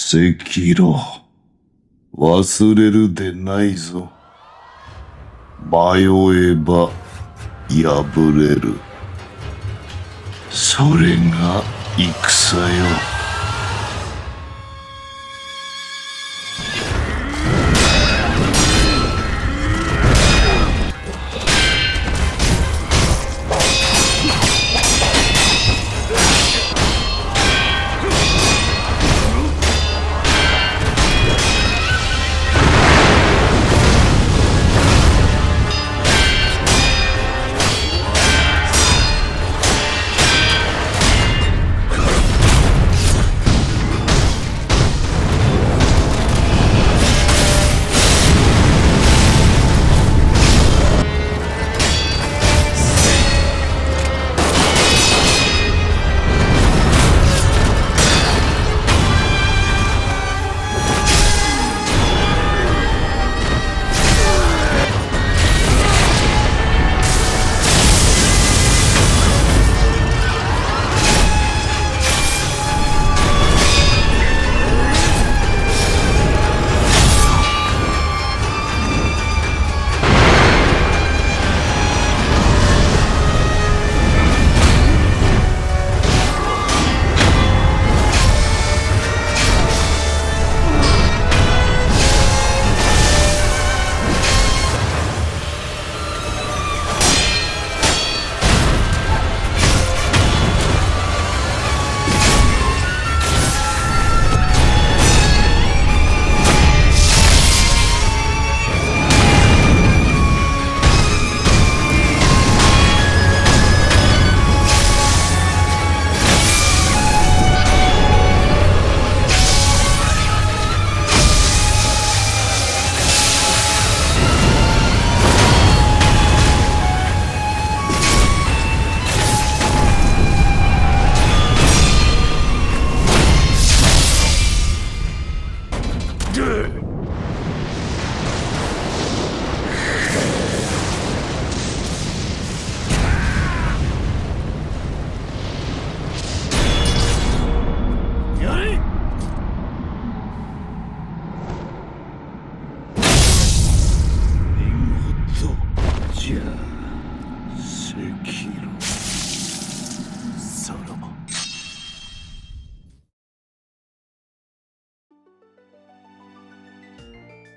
Sekiro、忘れるでないぞ。迷えば破れる。それが戦よ。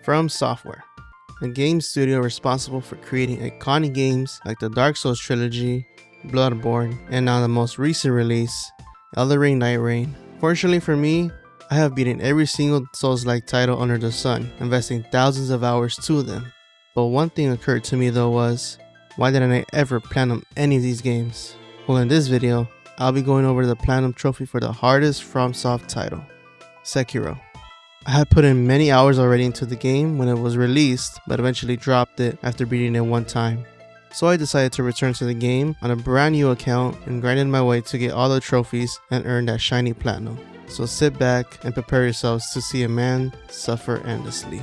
From Software, a game studio responsible for creating iconic games like the Dark Souls trilogy, Bloodborne, and now the most recent release, Elden Ring Night Reign. Fortunately for me, I have beaten every single Souls-like title under the sun, investing thousands of hours to them. But one thing occurred to me though was, why didn't I ever platinum any of these games? Well, in this video, I'll be going over the platinum trophy for the hardest FromSoft title, Sekiro. I had put in many hours already into the game when it was released, but eventually dropped it after beating it one time. So I decided to return to the game on a brand new account and grinded my way to get all the trophies and earn that shiny platinum. So sit back and prepare yourselves to see a man suffer endlessly.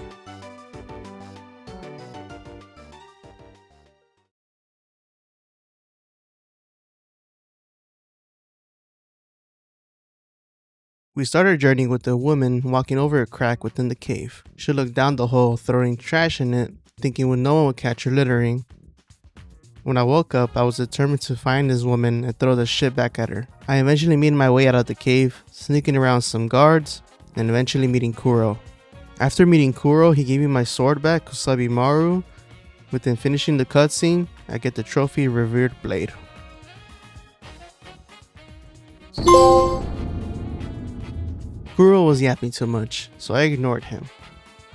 We start our journey with a woman walking over a crack within the cave. She looked down the hole, throwing trash in it, thinking no one would catch her littering. When I woke up, I was determined to find this woman and throw the shit back at her. I eventually made my way out of the cave, sneaking around some guards, and eventually meeting Kuro. After meeting Kuro, he gave me my sword back, Kusabi Maru. Within finishing the cutscene, I get the trophy Revered Blade. Kuro was yapping too much, so I ignored him.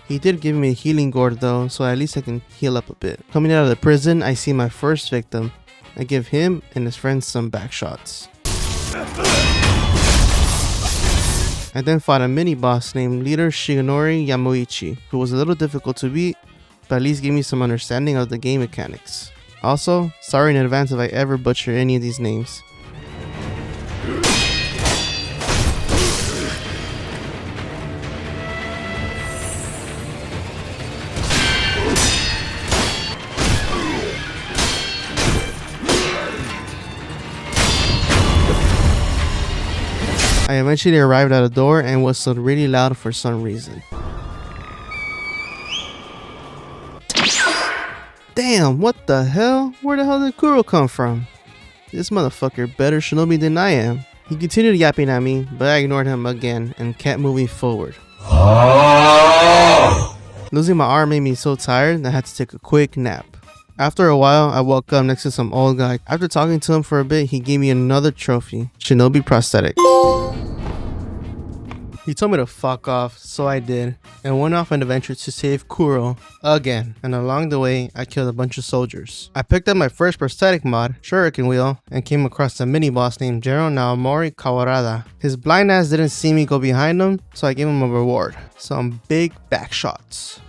He did give me a healing gourd though, so at least I can heal up a bit. Coming out of the prison, I see my first victim. I give him and his friends some back shots. I then fought a mini-boss named Leader Shigenori Yamuichi, who was a little difficult to beat, but at least gave me some understanding of the game mechanics. Also, sorry in advance if I ever butcher any of these names. I eventually arrived at a door and whistled really loud for some reason. Damn, what the hell? Where the hell did Kuro come from? This motherfucker better shinobi than I am. He continued yapping at me, but I ignored him again and kept moving forward. Losing my arm made me so tired that I had to take a quick nap. After a while, I woke up next to some old guy. After talking to him for a bit, he gave me another trophy, shinobi prosthetic. He told me to fuck off, so I did, and went off on an adventure to save Kuro again, and along the way, I killed a bunch of soldiers. I picked up my first prosthetic mod, Shuriken Wheel, and came across a mini-boss named General Naomori Kawarada. His blind ass didn't see me go behind him, so I gave him a reward. Some big back shots.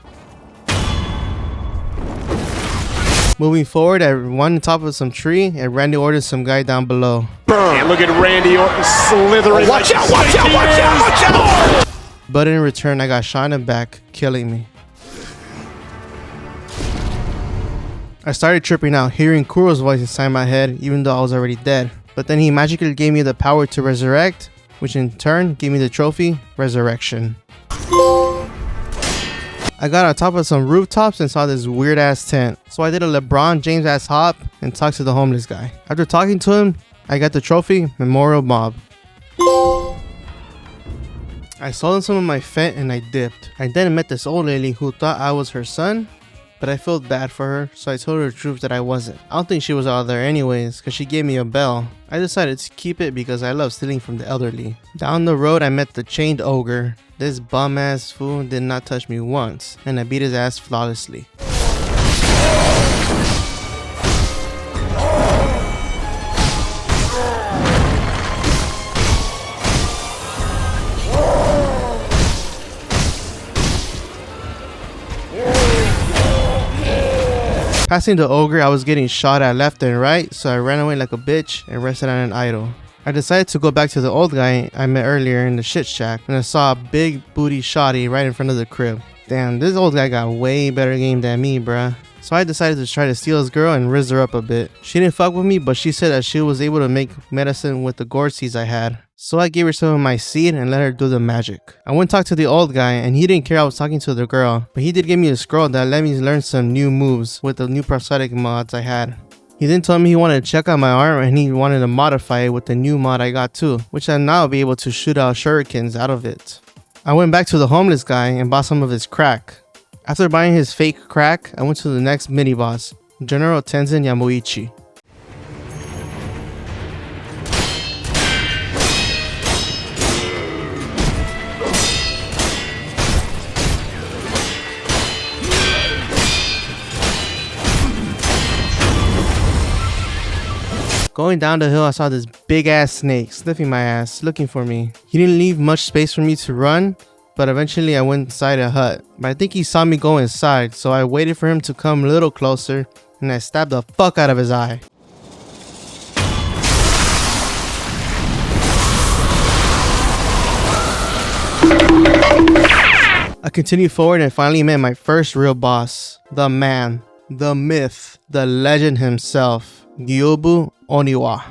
Moving forward, I won on top of some tree and Randy ordered some guy down below. And look at Randy Orton slithering. Watch out, watch out, watch out, watch out! But in return, I got shot in the back, killing me. I started tripping out, hearing Kuro's voice inside my head, even though I was already dead. But then he magically gave me the power to resurrect, which in turn gave me the trophy, Resurrection. I got on top of some rooftops and saw this weird ass tent. So I did a LeBron James ass hop and talked to the homeless guy. After talking to him, I got the trophy, Memorial Mob. I sold him some of my fent and I dipped. I then met this old lady who thought I was her son, but I felt bad for her, so I told her the truth that I wasn't. I don't think she was out there anyways, cause she gave me a bell. I decided to keep it because I love stealing from the elderly. Down the road I met the chained ogre. This bum ass fool did not touch me once, and I beat his ass flawlessly. Passing the ogre, I was getting shot at left and right, so I ran away like a bitch and rested on an idol. I decided to go back to the old guy I met earlier in the shit shack, and I saw a big booty shotty right in front of the crib. Damn, this old guy got way better game than me, bruh. So I decided to try to steal his girl and rizz her up a bit. She didn't fuck with me, but she said that she was able to make medicine with the gourd seeds I had. So I gave her some of my seed and let her do the magic. I went and talked to the old guy and he didn't care I was talking to the girl, but he did give me a scroll that let me learn some new moves with the new prosthetic mods I had. He then told me he wanted to check out my arm and he wanted to modify it with the new mod I got too, which I'll now be able to shoot out shurikens out of it. I went back to the homeless guy and bought some of his crack. After buying his fake crack, I went to the next mini boss, General Tenzin Yamuichi. Going down the hill, I saw this big ass snake sniffing my ass, looking for me. He didn't leave much space for me to run, but eventually I went inside a hut. But I think he saw me go inside, so I waited for him to come a little closer, and I stabbed the fuck out of his eye. I continued forward and finally met my first real boss, the man, the myth, the legend himself. Gyobu Oniwa.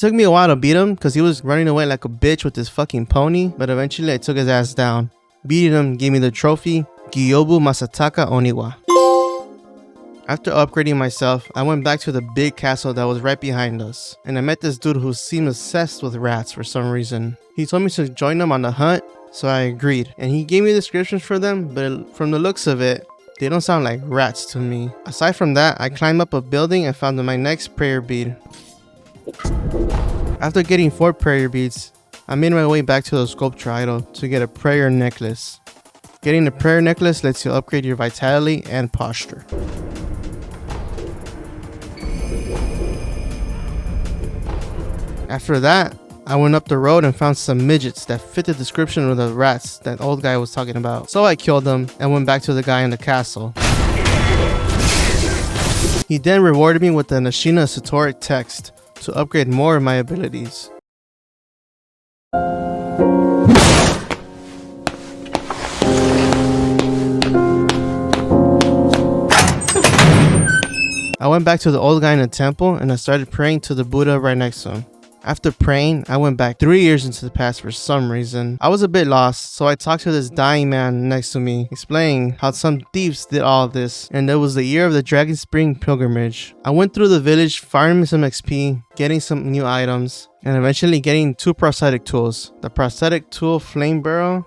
took me a while to beat him because he was running away like a bitch with his fucking pony, but eventually I took his ass down. Beating him gave me the trophy, Gyobu Masataka Oniwa. After upgrading myself, I went back to the big castle that was right behind us, and I met this dude who seemed obsessed with rats for some reason. He told me to join him on the hunt, so I agreed, and he gave me descriptions for them, but from the looks of it, they don't sound like rats to me. Aside from that, I climbed up a building and found my next prayer bead. After getting 4 prayer beads, I made my way back to the sculpture idol to get a prayer necklace. Getting the prayer necklace lets you upgrade your vitality and posture. After that, I went up the road and found some midgets that fit the description of the rats that old guy was talking about. So I killed them and went back to the guy in the castle. He then rewarded me with the Nashina Satoric text to upgrade more of my abilities. I went back to the old guy in the temple and I started praying to the Buddha right next to him. After praying, I went back 3 years into the past for some reason. I was a bit lost, so I talked to this dying man next to me, explaining how some thieves did all this, and it was the year of the Dragon Spring pilgrimage. I went through the village, farming some XP, getting some new items, and eventually getting 2 prosthetic tools. The prosthetic tool Flame Barrel,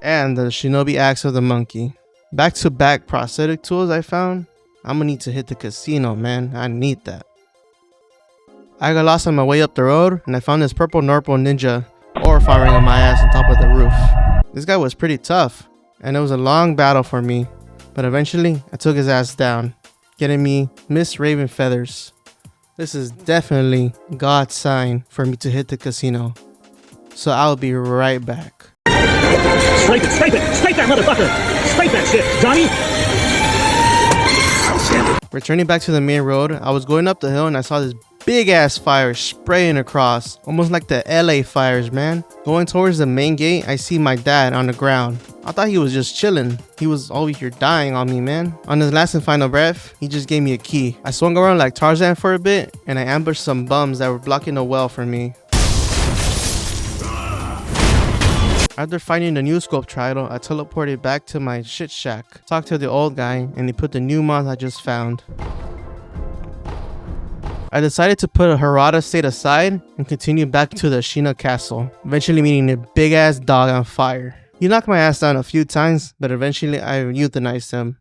and the Shinobi Axe of the Monkey. Back-to-back prosthetic tools I found. I'm gonna need to hit the casino, man. I need that. I got lost on my way up the road, and I found this purple Norpo ninja ore farming on my ass on top of the roof. This guy was pretty tough, and it was a long battle for me, but eventually I took his ass down, getting me Miss Raven Feathers. This is definitely God's sign for me to hit the casino, so I'll be right back. Scrape it, scrape that motherfucker! Scrape that shit, Johnny! Returning back to the main road, I was going up the hill and I saw this big ass fire spraying across, almost like the LA fires, man. Going towards the main gate, I see my dad on the ground. I thought he was just chilling. He was over here dying on me, man. On his last and final breath, he just gave me a key. I swung around like Tarzan for a bit, and I ambushed some bums that were blocking the well for me. After finding the new sculpture idol, I teleported back to my shit shack, talked to the old guy, and he put the new moth I just found. I decided to put a Harada state aside and continue back to the Ashina castle, eventually meeting a big ass dog on fire. He knocked my ass down a few times, but eventually I euthanized him.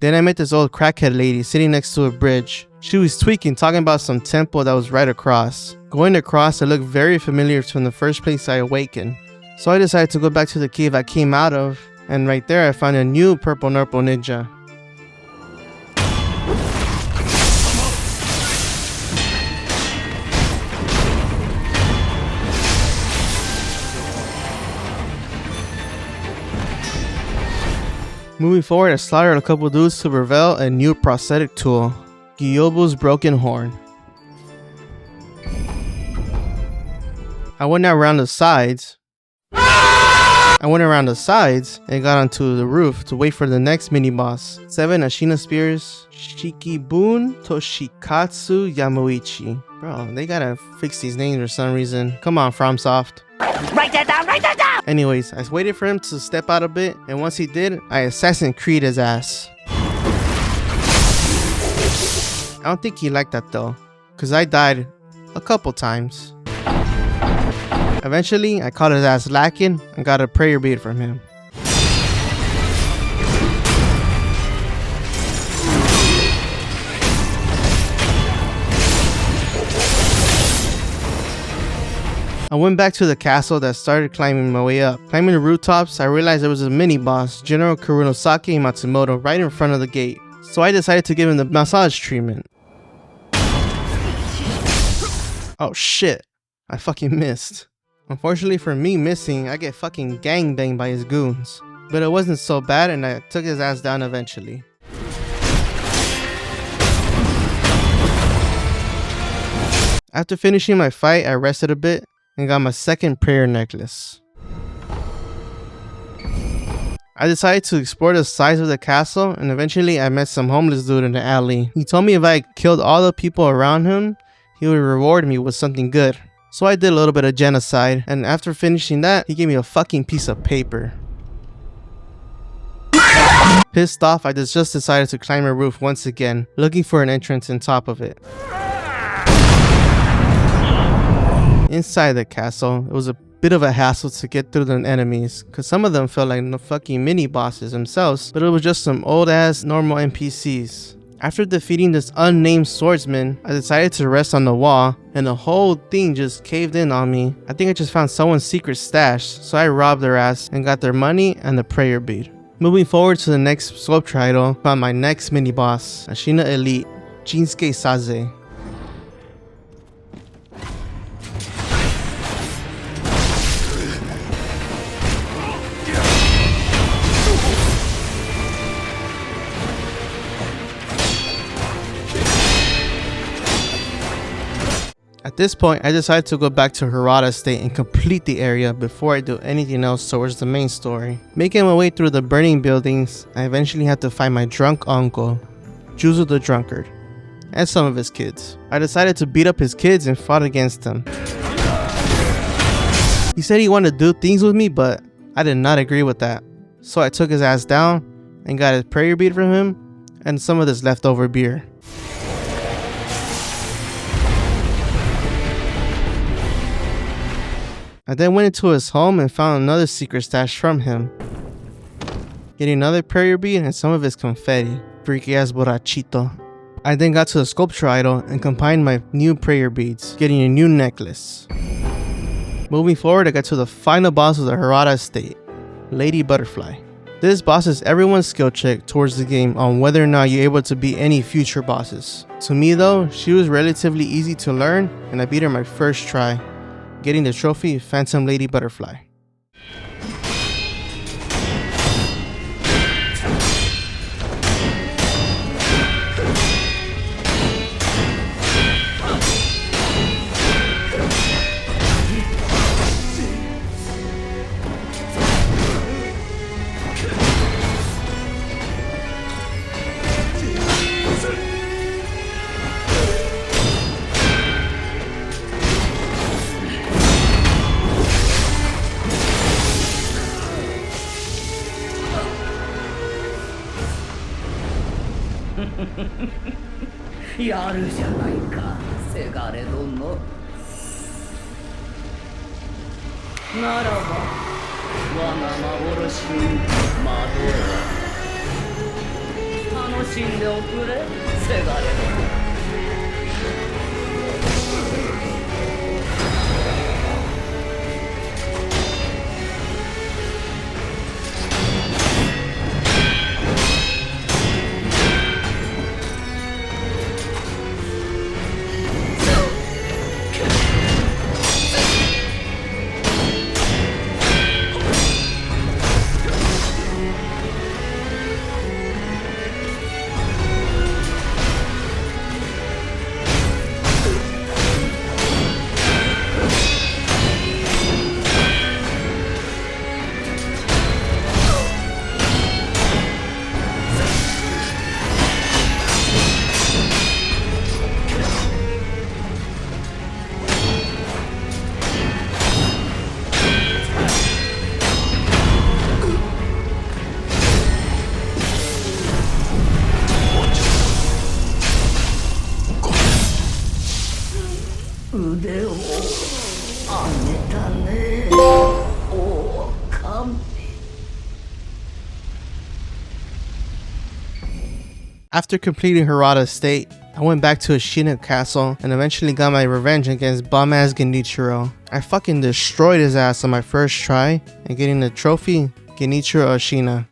Then I met this old crackhead lady sitting next to a bridge. She was tweaking, talking about some temple that was right across. Going across, it looked very familiar from the first place I awakened. So I decided to go back to the cave I came out of, and right there I found a new purple Norpo ninja. Moving forward, I slaughtered a couple dudes to reveal a new prosthetic tool, Gyobu's Broken Horn. I went around the sides and got onto the roof to wait for the next mini boss. 7 Ashina Spears, Shikibun Toshikatsu Yamuichi. Bro, they gotta fix these names for some reason. Come on, FromSoft. Write that down, write that down! Anyways, I waited for him to step out a bit, and once he did, I Assassin Creed his ass. I don't think he liked that though, cause I died a couple times. Eventually, I caught his ass lacking and got a prayer bead from him. I went back to the castle that started climbing my way up. Climbing the rooftops, I realized there was a mini-boss, General Kurunosaki Matsumoto, right in front of the gate. So I decided to give him the massage treatment. Oh shit, I fucking missed. Unfortunately for me missing, I get fucking gangbanged by his goons. but it wasn't so bad and I took his ass down eventually. After finishing my fight, I rested a bit and got my second prayer necklace. I decided to explore the size of the castle and eventually I met some homeless dude in the alley. He told me if I killed all the people around him, he would reward me with something good. So I did a little bit of genocide, and after finishing that, he gave me a fucking piece of paper. Pissed off, I just decided to climb a roof once again, looking for an entrance on top of it. Inside the castle, it was a bit of a hassle to get through the enemies, cause some of them felt like no fucking mini bosses themselves, but it was just some old ass normal NPCs. After defeating this unnamed swordsman, I decided to rest on the wall, and the whole thing just caved in on me. I think I just found someone's secret stash, so I robbed their ass and got their money and the prayer bead. Moving forward to the next sculpture idol, found my next mini boss, Ashina Elite, Jinsuke Saze. At this point, I decided to go back to Hirata State and complete the area before I do anything else towards the main story. Making my way through the burning buildings, I eventually had to find my drunk uncle, Juzo the Drunkard, and some of his kids. I decided to beat up his kids and fought against them. He said he wanted to do things with me, but I did not agree with that. So I took his ass down and got his prayer bead from him and some of this leftover beer. I then went into his home and found another secret stash from him, getting another prayer bead and some of his confetti. Freaky ass borrachito. I then got to the sculpture idol and combined my new prayer beads, getting a new necklace. Moving forward, I got to the final boss of the Hirata Estate, Lady Butterfly. This boss is everyone's skill check towards the game on whether or not you're able to beat any future bosses. To me though, she was relatively easy to learn and I beat her my first try, getting the trophy Phantom Lady Butterfly.やるじゃないか、せがれ殿。ならば、我が幻に惑え。楽しんでおくれ、せがれ殿。腕を上げたね、狼。After completing Hirata Estate, I went back to Ashina Castle and eventually got my revenge against bum-ass Genichiro. I fucking destroyed his ass on my first try and getting the trophy Genichiro Ashina.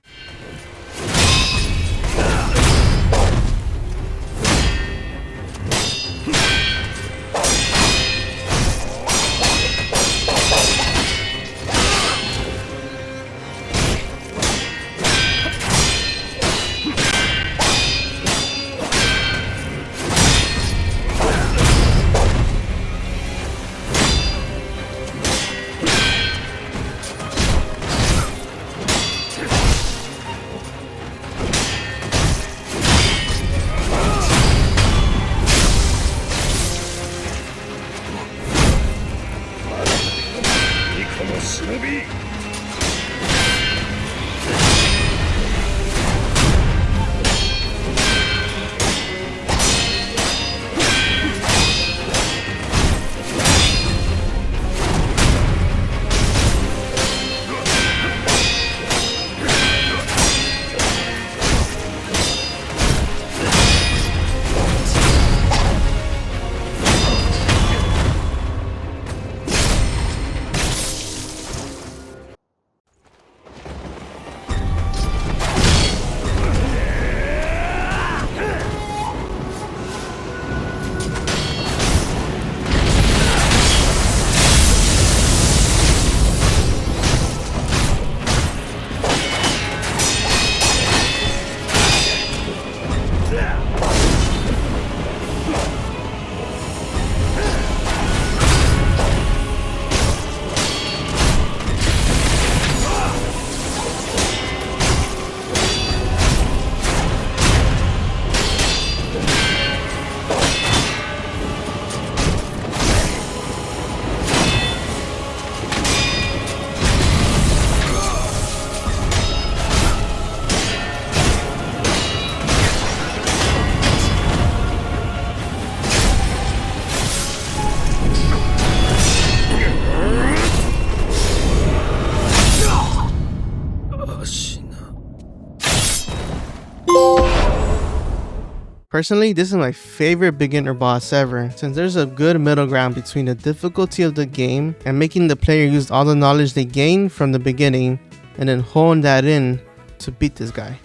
Personally, this is my favorite beginner boss ever, since there's a good middle ground between the difficulty of the game and making the player use all the knowledge they gain from the beginning and then hone that in to beat this guy.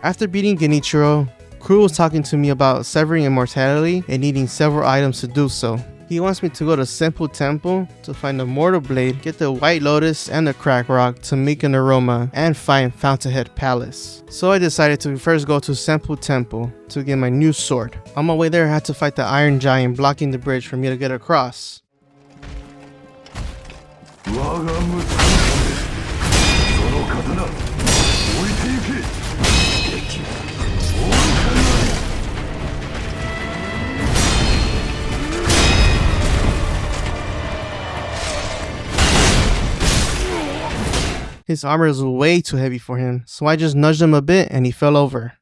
After beating Genichiro, Crew was talking to me about severing immortality and needing several items to do so. He wants me to go to Simple Temple to find the Mortal Blade, get the White Lotus and the Crack Rock to make an aroma, and find Fountainhead Palace. So I decided to first go to Simple Temple to get my new sword. On my way there, I had to fight the Iron Giant blocking the bridge for me to get across. His armor was way too heavy for him, so I just nudged him a bit and he fell over.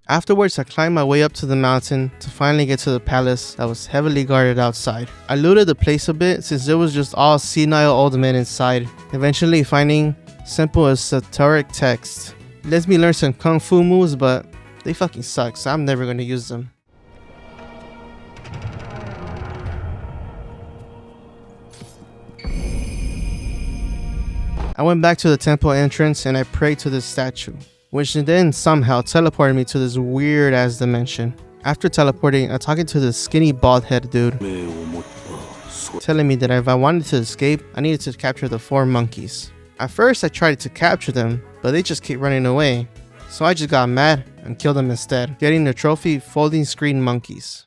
Afterwards, I climbed my way up to the mountain to finally get to the palace that was heavily guarded outside. I looted the place a bit since there was just all senile old men inside, eventually finding simple esoteric text. It lets me learn some kung fu moves, but they fucking suck, so I'm never gonna use them. I went back to the temple entrance and I prayed to this statue, which then somehow teleported me to this weird ass dimension. After teleporting, I'm talking to this skinny bald head dude, telling me that if I wanted to escape, I needed to capture the 4 monkeys. At first I tried to capture them, but they just keep running away. So I just got mad and killed them instead, getting the trophy folding screen monkeys.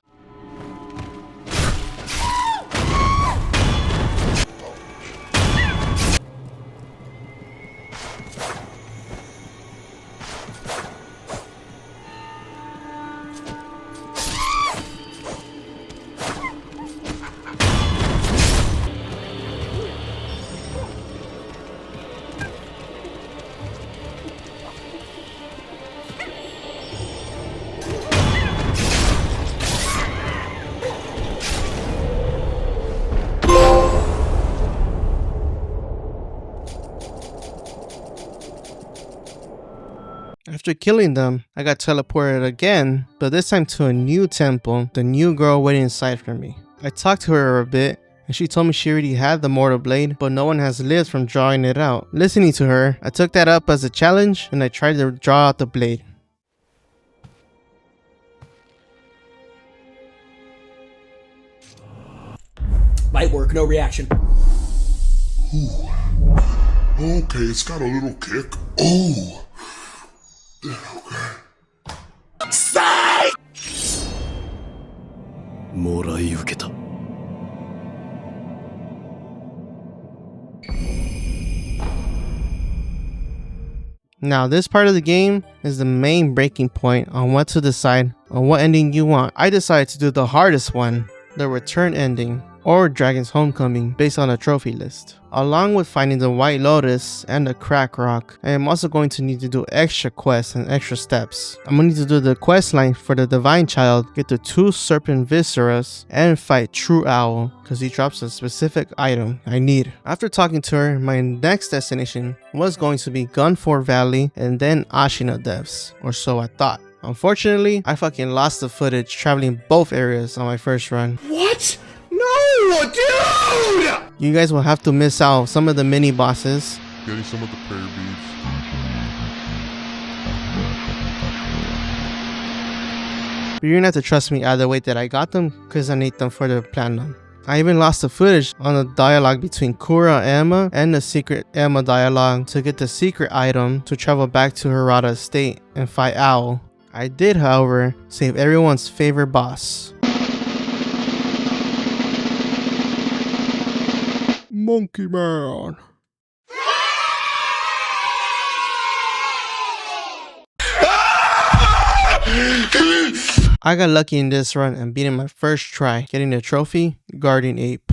After killing them, I got teleported again, but this time to a new temple, the new girl waiting inside for me. I talked to her a bit, and she told me she already had the Mortal Blade, but no one has lived from drawing it out. Listening to her, I took that up as a challenge, and I tried to draw out the blade. Might work, no reaction. Ooh. Okay, it's got a little kick. Oh! Okay. もらい受けた。Now, this part of the game is the main breaking point on what to decide on what ending you want. I decided to do the hardest one, the return ending, or Dragon's Homecoming, based on a trophy list. Along with finding the White Lotus and the Crack Rock, I am also going to need to do extra quests and extra steps. I'm going to need to do the quest line for the Divine Child, get the 2 Serpent Visceras, and fight True Owl, because he drops a specific item I need. After talking to her, my next destination was going to be Gunfort Valley and then Ashina Devs, or so I thought. Unfortunately, I fucking lost the footage traveling both areas on my first run. What? No, dude! You guys will have to miss out some of the mini bosses. Getting some of the prayer beads. But you're gonna have to trust me either way that I got them, because I need them for the platinum. I even lost the footage on the dialogue between Kura Emma and the secret Emma dialogue to get the secret item to travel back to Harada Estate and fight Owl. I did, however, save everyone's favorite boss. Monkey Man. I got lucky in this run and beat in my first try, getting the trophy, Guardian Ape.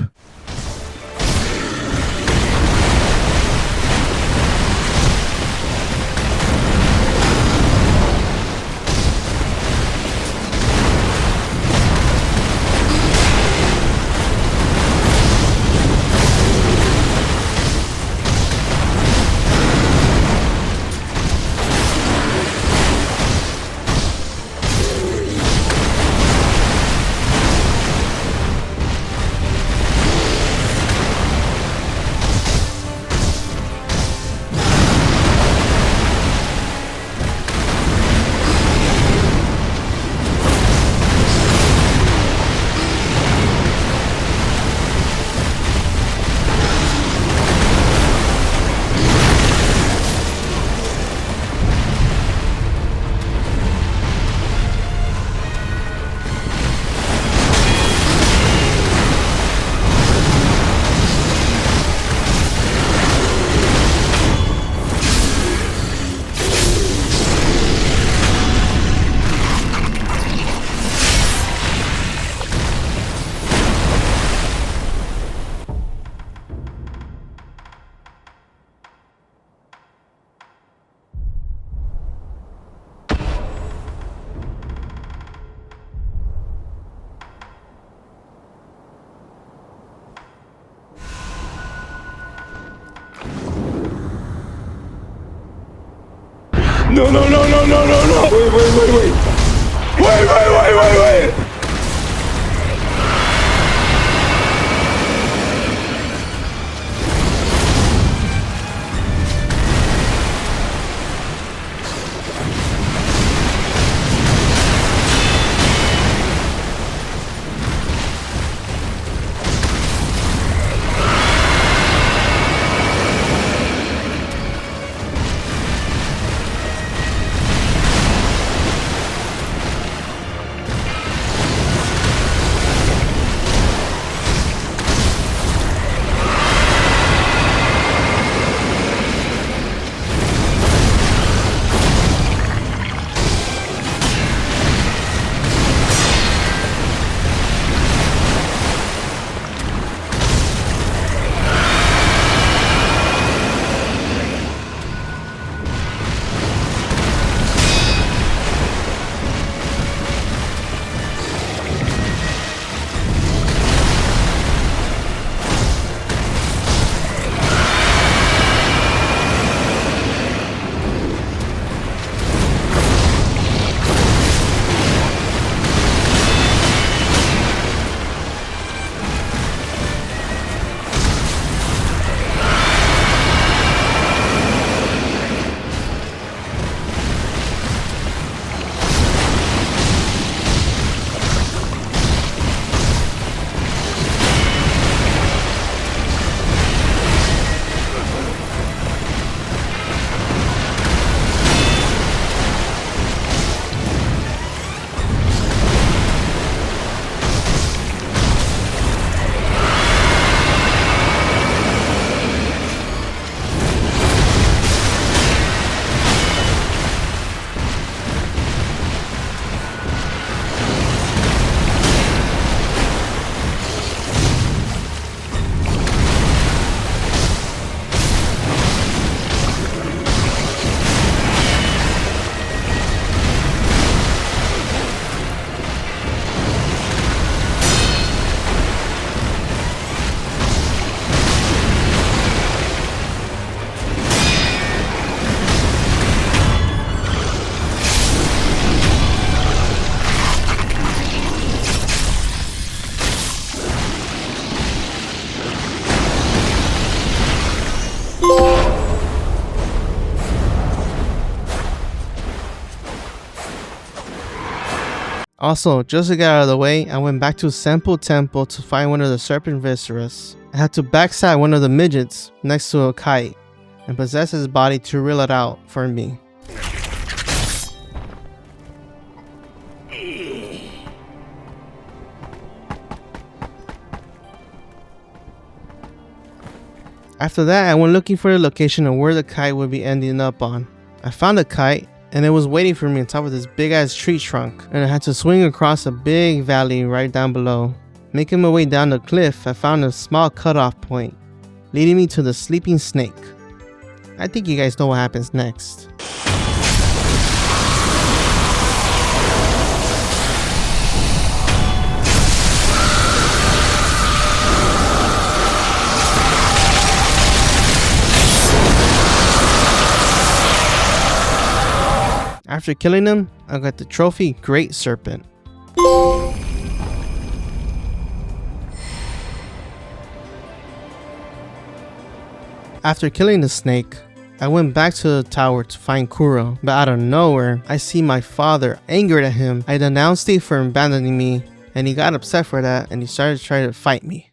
No, no, no, no, no, no, no! Wait, wait, wait, wait! Wait, wait, wait, wait, wait! Also, just to get out of the way, I went back to Senpu Temple to find one of the serpent visceras. I had to backstab one of the midgets next to a kite and possess his body to reel it out for me. After that, I went looking for the location of where the kite would be ending up on. I found the kite, and it was waiting for me on top of this big ass tree trunk, and I had to swing across a big valley right down below. Making my way down the cliff, I found a small cutoff point, leading me to the sleeping snake. I think you guys know what happens next. After killing him, I got the trophy Great Serpent. After killing the snake, I went back to the tower to find Kuro, but out of nowhere, I see my father. Angered at him, I denounced him for abandoning me, and he got upset for that, and he started trying to fight me.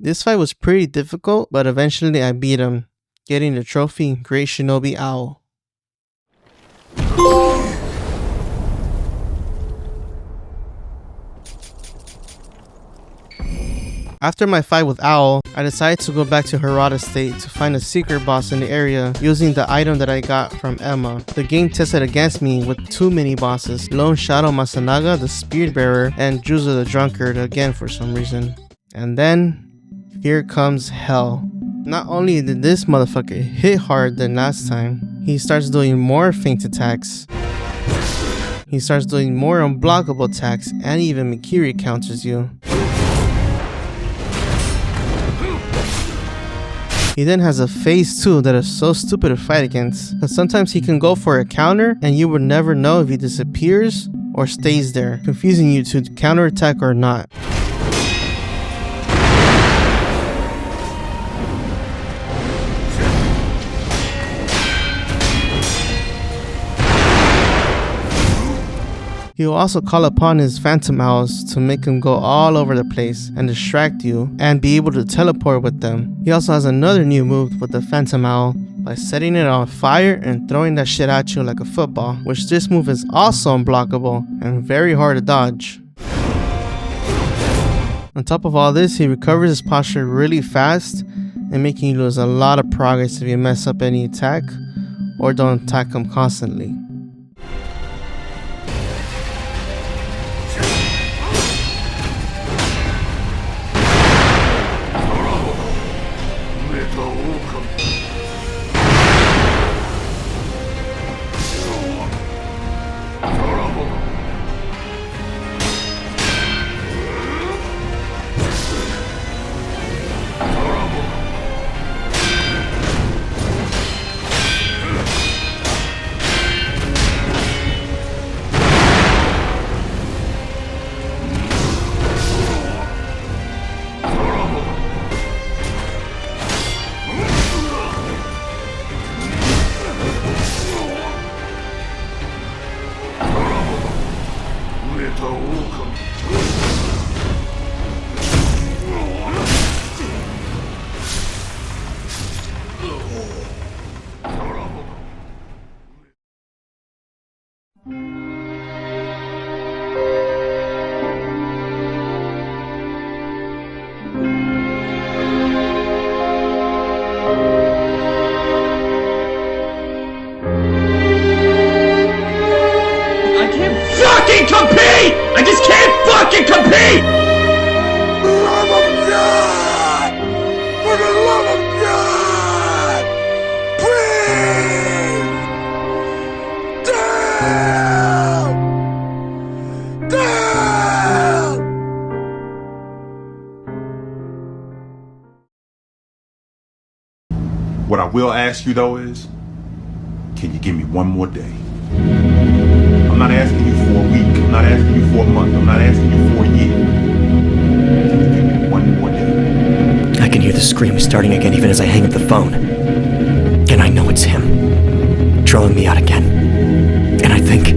This fight was pretty difficult, but eventually I beat him, getting the trophy Great Shinobi Owl. After my fight with Owl, I decided to go back to Harada State to find a secret boss in the area using the item that I got from Emma. The game tested against me with 2 mini bosses, Lone Shadow Masanaga the Spear Bearer and Juzo the Drunkard again for some reason. And then, here comes hell. Not only did this motherfucker hit hard than last time, he starts doing more feint attacks. He starts doing more unblockable attacks and even Mikiri counters you. He then has a phase 2 that is so stupid to fight against, because sometimes he can go for a counter and you would never know if he disappears or stays there, confusing you to counterattack or not. He will also call upon his phantom owls to make him go all over the place and distract you and be able to teleport with them. He also has another new move with the phantom owl by setting it on fire and throwing that shit at you like a football, which this move is also unblockable and very hard to dodge. On top of all this, he recovers his posture really fast and making you lose a lot of progress if you mess up any attack or don't attack him constantly. Compete! I just can't fucking compete! For the love of God! For the love of God! Please! Damn! Damn! What I will ask you though is, can you give me one more day? I'm not asking you for a week. I'm not asking you for a month. I'm not asking you for a year. Can you give me one more day? I can hear the scream starting again even as I hang up the phone. And I know it's him, drawing me out again. And I think,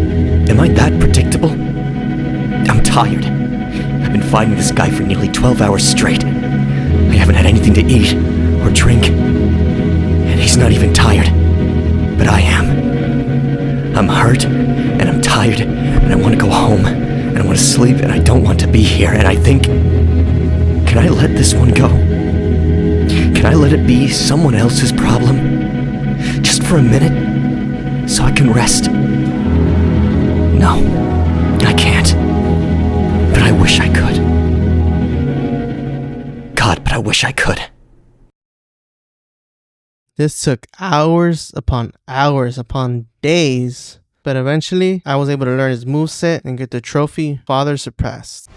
am I that predictable? I'm tired. I've been fighting this guy for nearly 12 hours straight. I haven't had anything to eat or drink. And he's not even tired. But I am. I'm hurt, and I'm tired, and I want to go home, and I want to sleep, and I don't want to be here, and I think, can I let this one go? Can I let it be someone else's problem? Just for a minute, so I can rest? No, I can't. But I wish I could. God, but I wish I could. This took hours upon days, but eventually I was able to learn his moveset and get the trophy Father Surpassed.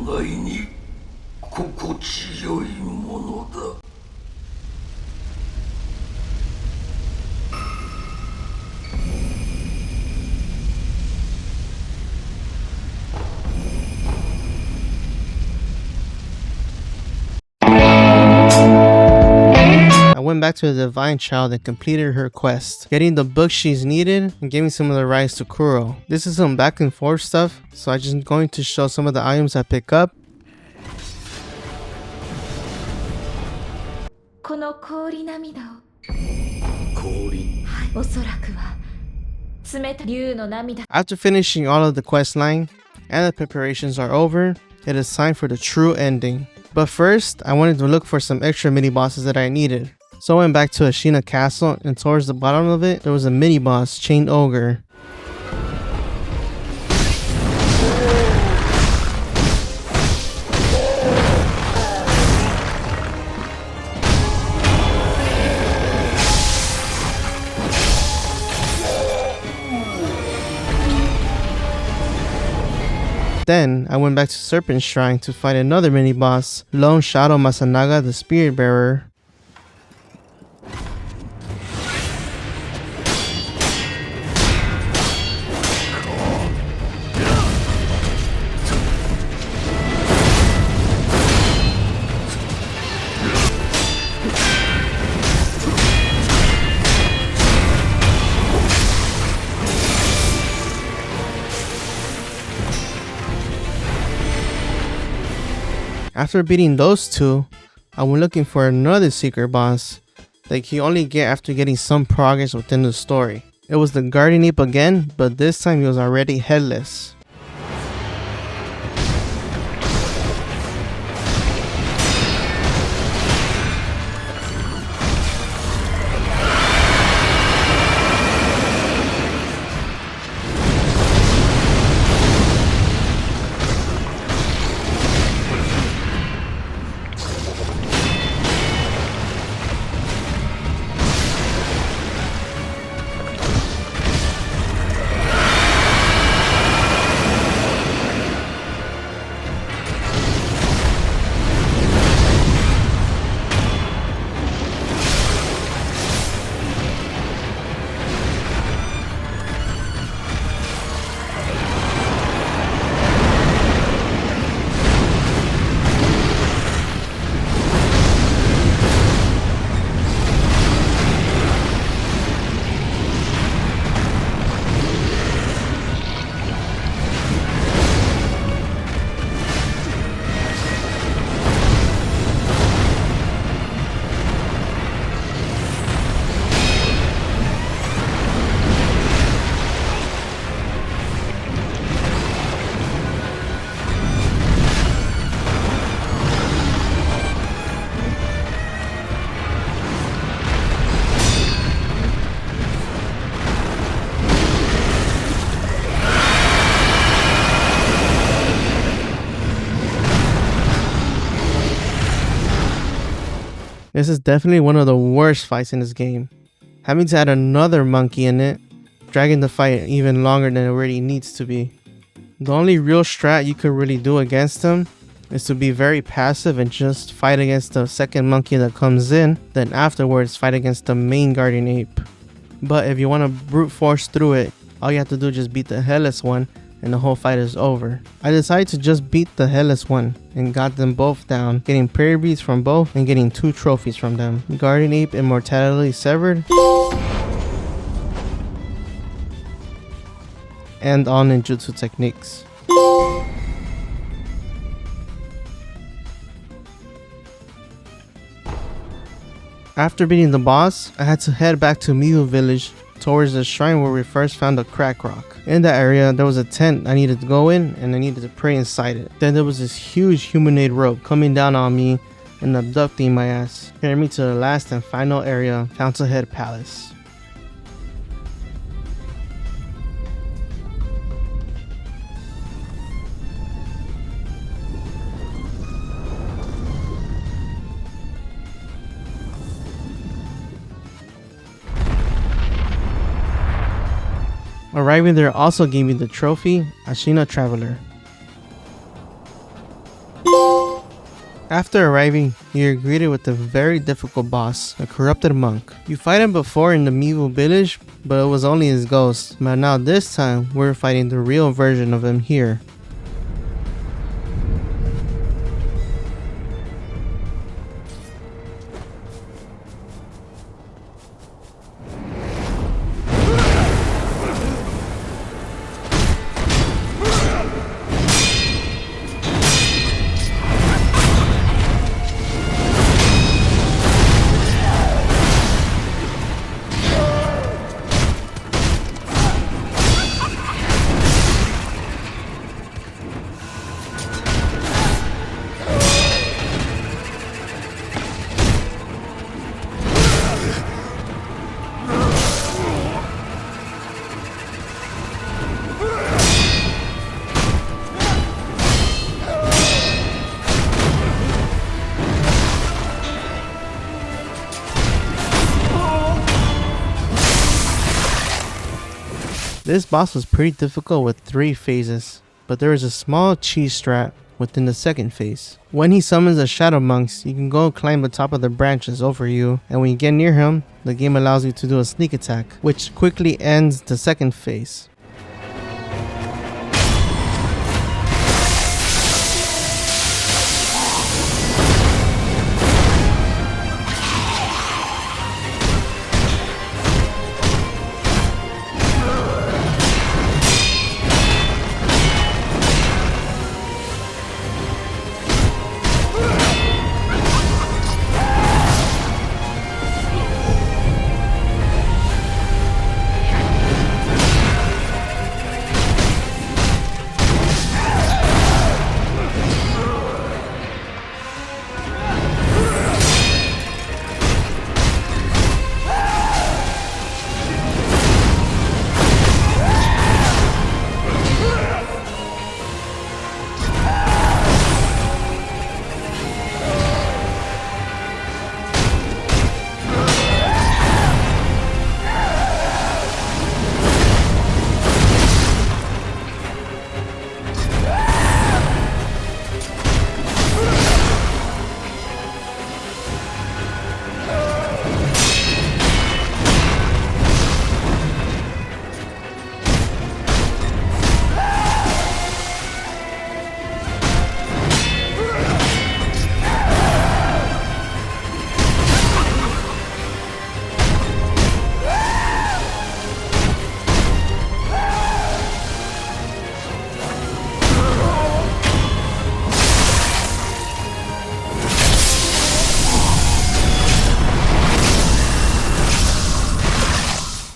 外に心地よいものだ。I went back to the Divine Child and completed her quest, getting the book she's needed and giving some of the rides to Kuro. This is some back and forth stuff, so I'm just going to show some of the items I pick up. この氷涙を氷。おそらくは冷たい竜の涙。 After finishing all of the quest line and the preparations are over, it is time for the true ending. But first, I wanted to look for some extra mini bosses that I needed. So I went back to Ashina Castle, and towards the bottom of it, there was a mini boss, Chain Ogre. Then, I went back to Serpent Shrine to fight another mini-boss, Lone Shadow Masanaga the Spirit Bearer. After beating those two, I went looking for another secret boss that you only get after getting some progress within the story. It was the Guardian Ape again, but this time he was already headless. This is definitely one of the worst fights in this game. Having to add another monkey in it, dragging the fight even longer than it already needs to be. The only real strat you could really do against him is to be very passive and just fight against the second monkey that comes in, then afterwards fight against the main guardian ape. But if you want to brute force through it, all you have to do is just beat the headless one and the whole fight is over. I decided to just beat the headless one and got them both down, getting prayer beads from both and getting 2 trophies from them. Guardian Ape Immortality Severed and all ninjutsu techniques. After beating the boss, I had to head back to Miu Village towards the shrine where we first found the crack rock. In that area, there was a tent I needed to go in and I needed to pray inside it. Then there was this huge humanoid rope coming down on me and abducting my ass, carrying me to the last and final area, Fountainhead Palace. Arriving there also gave me the trophy, Ashina Traveler. After arriving, you're greeted with a very difficult boss, a corrupted monk. You fight him before in the medieval village, but it was only his ghost. But now this time, we're fighting the real version of him here. This boss was pretty difficult with 3 phases, but there is a small cheese strat within the second phase. When he summons the shadow monks, you can go climb the top of the branches over you, and when you get near him, the game allows you to do a sneak attack, which quickly ends the second phase.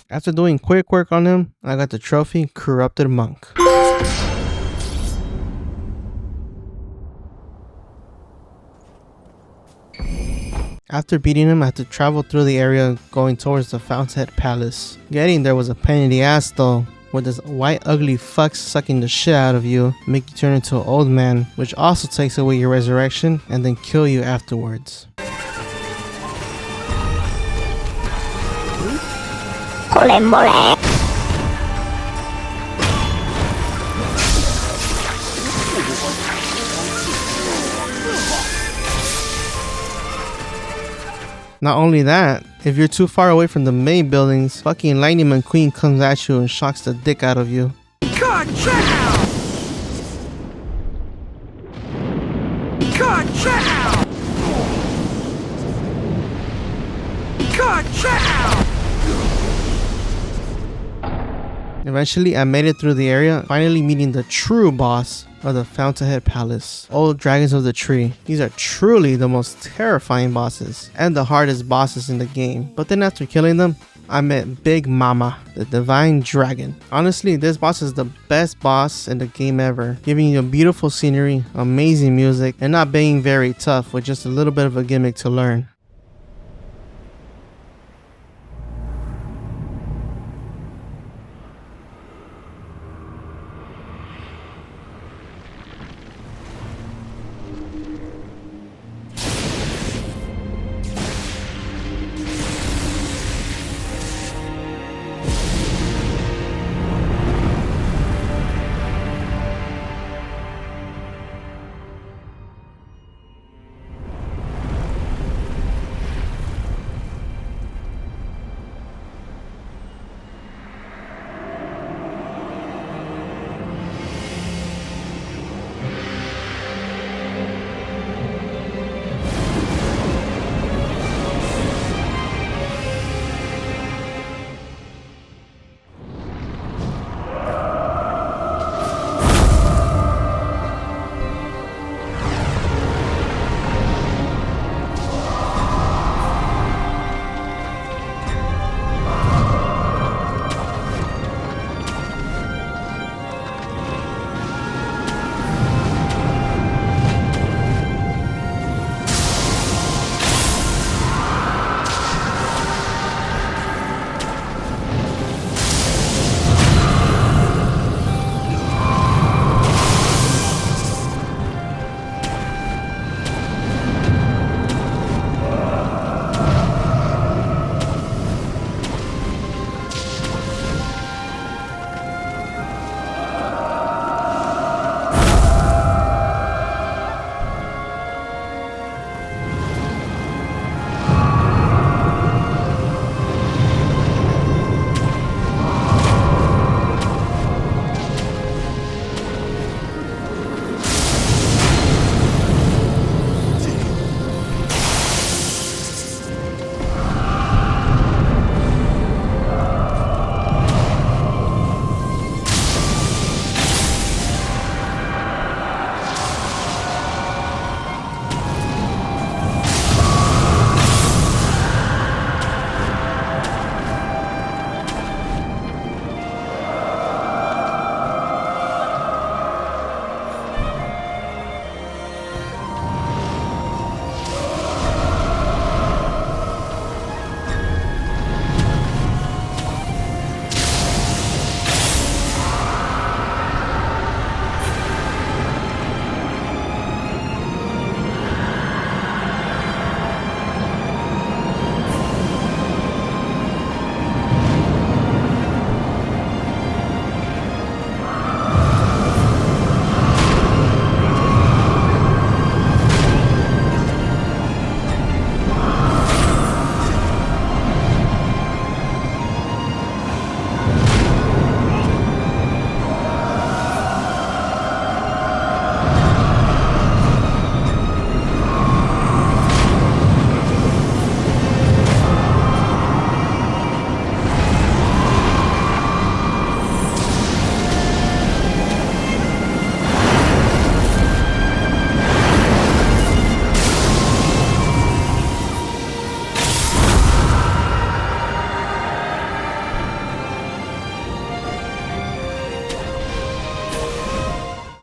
After doing quick work on him, I got the trophy Corrupted Monk. After beating him, I had to travel through the area going towards the Fountainhead Palace. Getting there was a pain in the ass though, with this white ugly fuck sucking the shit out of you, make you turn into an old man, which also takes away your resurrection and then kill you afterwards. Not only that, if you're too far away from the main buildings, fucking Lightning McQueen comes at you and shocks the dick out of you. Eventually, I made it through the area, finally meeting the true boss of the Fountainhead Palace, Old Dragons of the Tree. These are truly the most terrifying bosses and the hardest bosses in the game. But then after killing them, I met Big Mama, the Divine Dragon. Honestly, this boss is the best boss in the game ever, giving you a beautiful scenery, amazing music, and not being very tough with just a little bit of a gimmick to learn.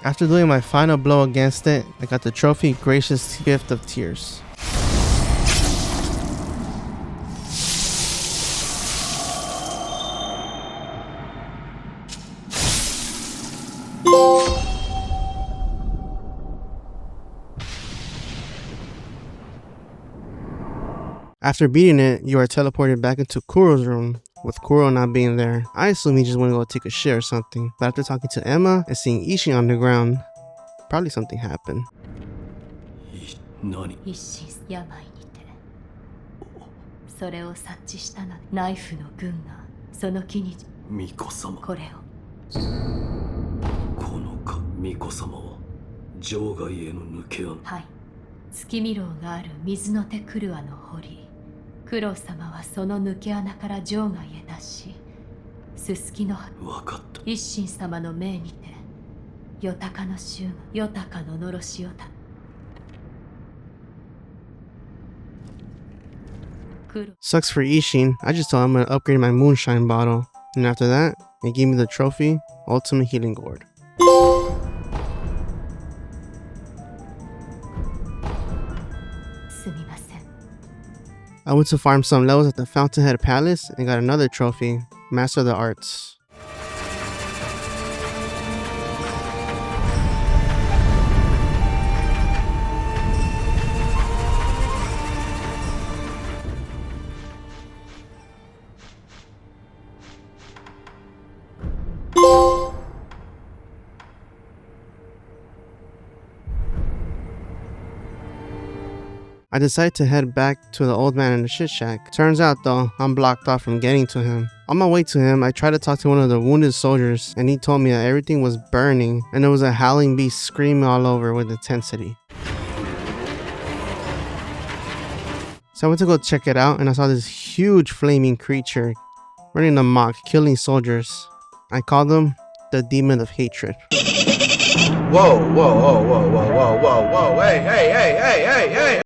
After doing my final blow against it, I got the trophy Gracious Gift of Tears. After beating it, you are teleported back into Kuro's room, with Kuro not being there. I assume he just went to go take a shit or something, but after talking to Emma and seeing Ishi on the ground, probably something happened. 一心病にてそれを察知したのでナイフの軍がその木に巫女様これをこのか巫女様は場外への抜け穴はい月見楼がある水の手クルアの堀九郎様はその抜け穴から場外へ出しすすきの分かった一心様の命にてヨタカの衆がヨタカののろしをたSucks for Ishin. I just told him I'm gonna upgrade my moonshine bottle. And after that, they gave me the trophy, Ultimate Healing Gourd. I went to farm some levels at the Fountainhead Palace and got another trophy, Master of the Arts. I decided to head back to the old man in the shit shack. Turns out though, I'm blocked off from getting to him. On my way to him, I tried to talk to one of the wounded soldiers and he told me that everything was burning and there was a howling beast screaming all over with intensity. So I went to go check it out and I saw this huge flaming creature running amok, killing soldiers. I called him the Demon of Hatred. Whoa, whoa, whoa, whoa, whoa, whoa, whoa, whoa, hey, hey, hey, hey, hey, hey!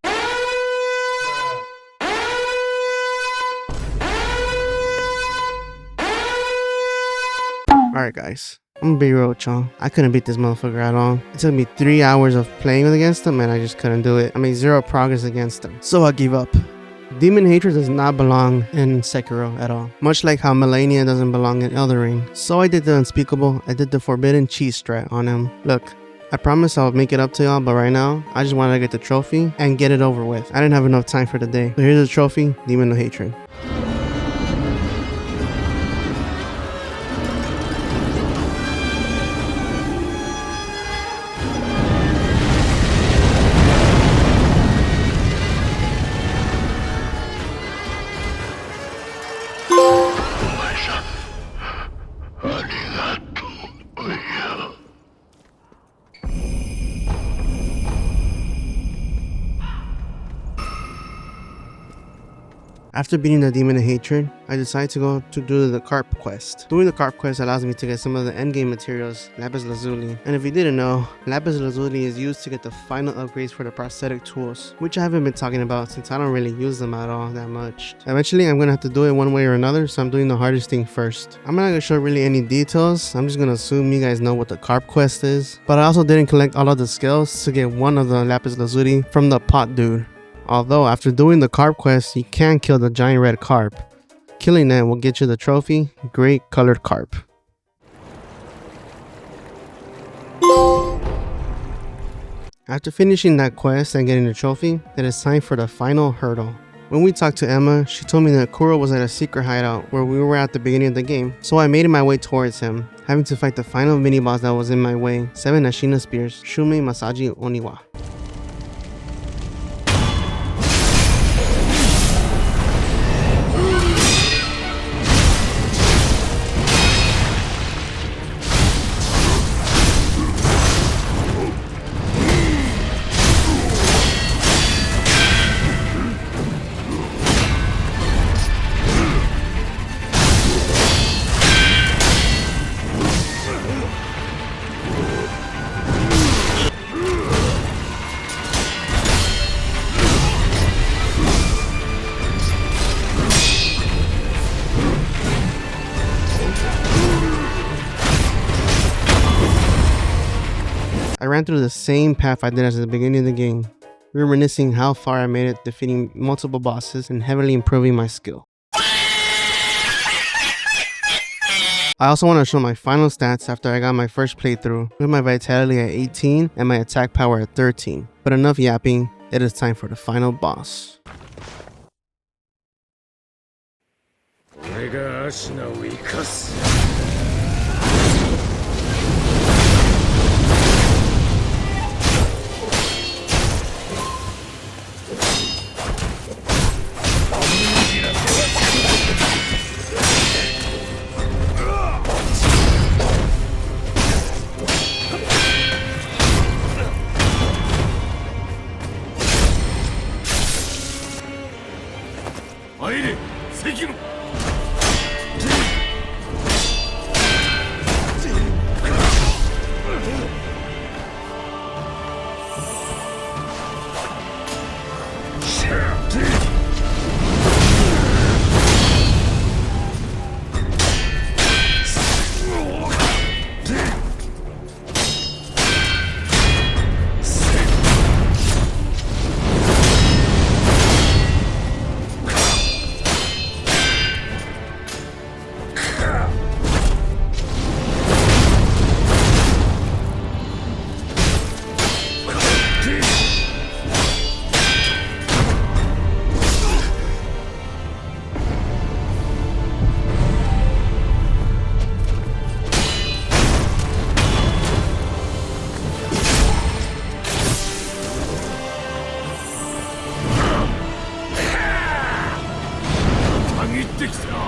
Alright guys, I'm gonna be real with y'all. I couldn't beat this motherfucker at all. It took me 3 hours of playing against him and I just couldn't do it. I made 0 progress against him. So I gave up. Demon Hatred does not belong in Sekiro at all. Much like how Melania doesn't belong in Elden Ring. So I did the unspeakable. I did the forbidden cheese strat on him. Look, I promise I'll make it up to y'all, but right now, I just wanted to get the trophy and get it over with. I didn't have enough time for the day. So here's the trophy, Demon of Hatred. After beating the Demon of Hatred, I decided to go to do the Carp quest. Doing the Carp quest allows me to get some of the endgame materials, Lapis Lazuli. And if you didn't know, Lapis Lazuli is used to get the final upgrades for the prosthetic tools, which I haven't been talking about since I don't really use them at all that much. Eventually, I'm gonna have to do it one way or another, so I'm doing the hardest thing first. I'm not gonna show really any details, I'm just gonna assume you guys know what the Carp quest is. But I also didn't collect all of the scales to get one of the Lapis Lazuli from the pot dude. Although after doing the carp quest, you can kill the giant red carp. Killing it will get you the trophy, Great Colored Carp. After finishing that quest and getting the trophy, it is time for the final hurdle. When we talked to Emma, she told me that Kuro was at a secret hideout where we were at the beginning of the game, so I made my way towards him, having to fight the final mini-boss that was in my way, 7 Ashina Spears, Shumei Masaji Oniwa. ran through the same path I did at the beginning of the game, reminiscing how far I made it, defeating multiple bosses and heavily improving my skill. I also want to show my final stats after I got my first playthrough, with my vitality at 18 and my attack power at 13. But enough yapping, it is time for the final boss. Sekiro! ってきた。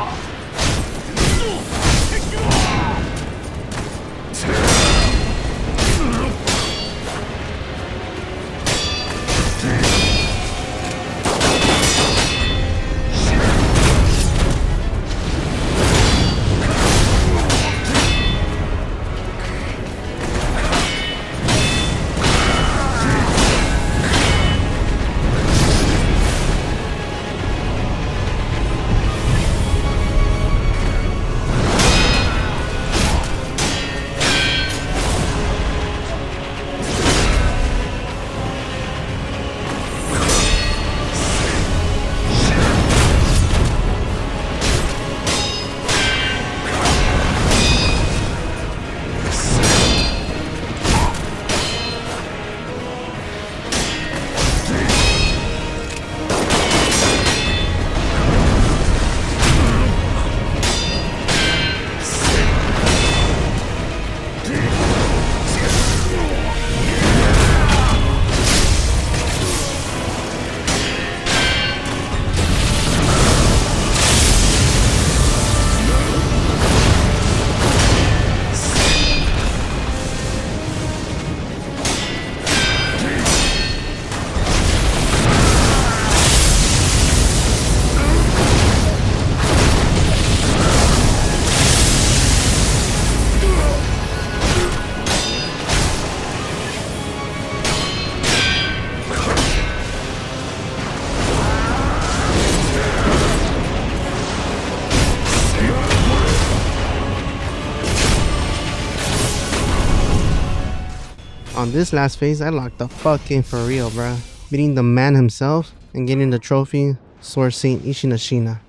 On this last phase, I locked the fuck in for real, bruh. Beating the man himself and getting the trophy, Sword Saint Ishinashina.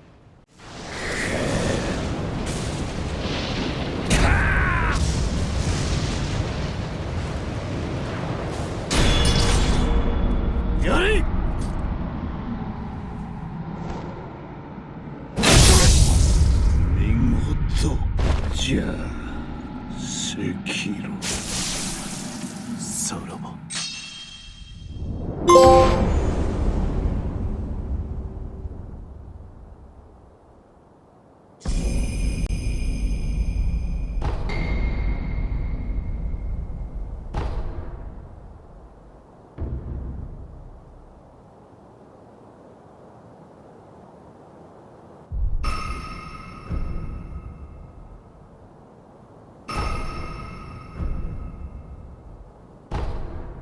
Yari! 見事じゃあ、Sekiro。さらば。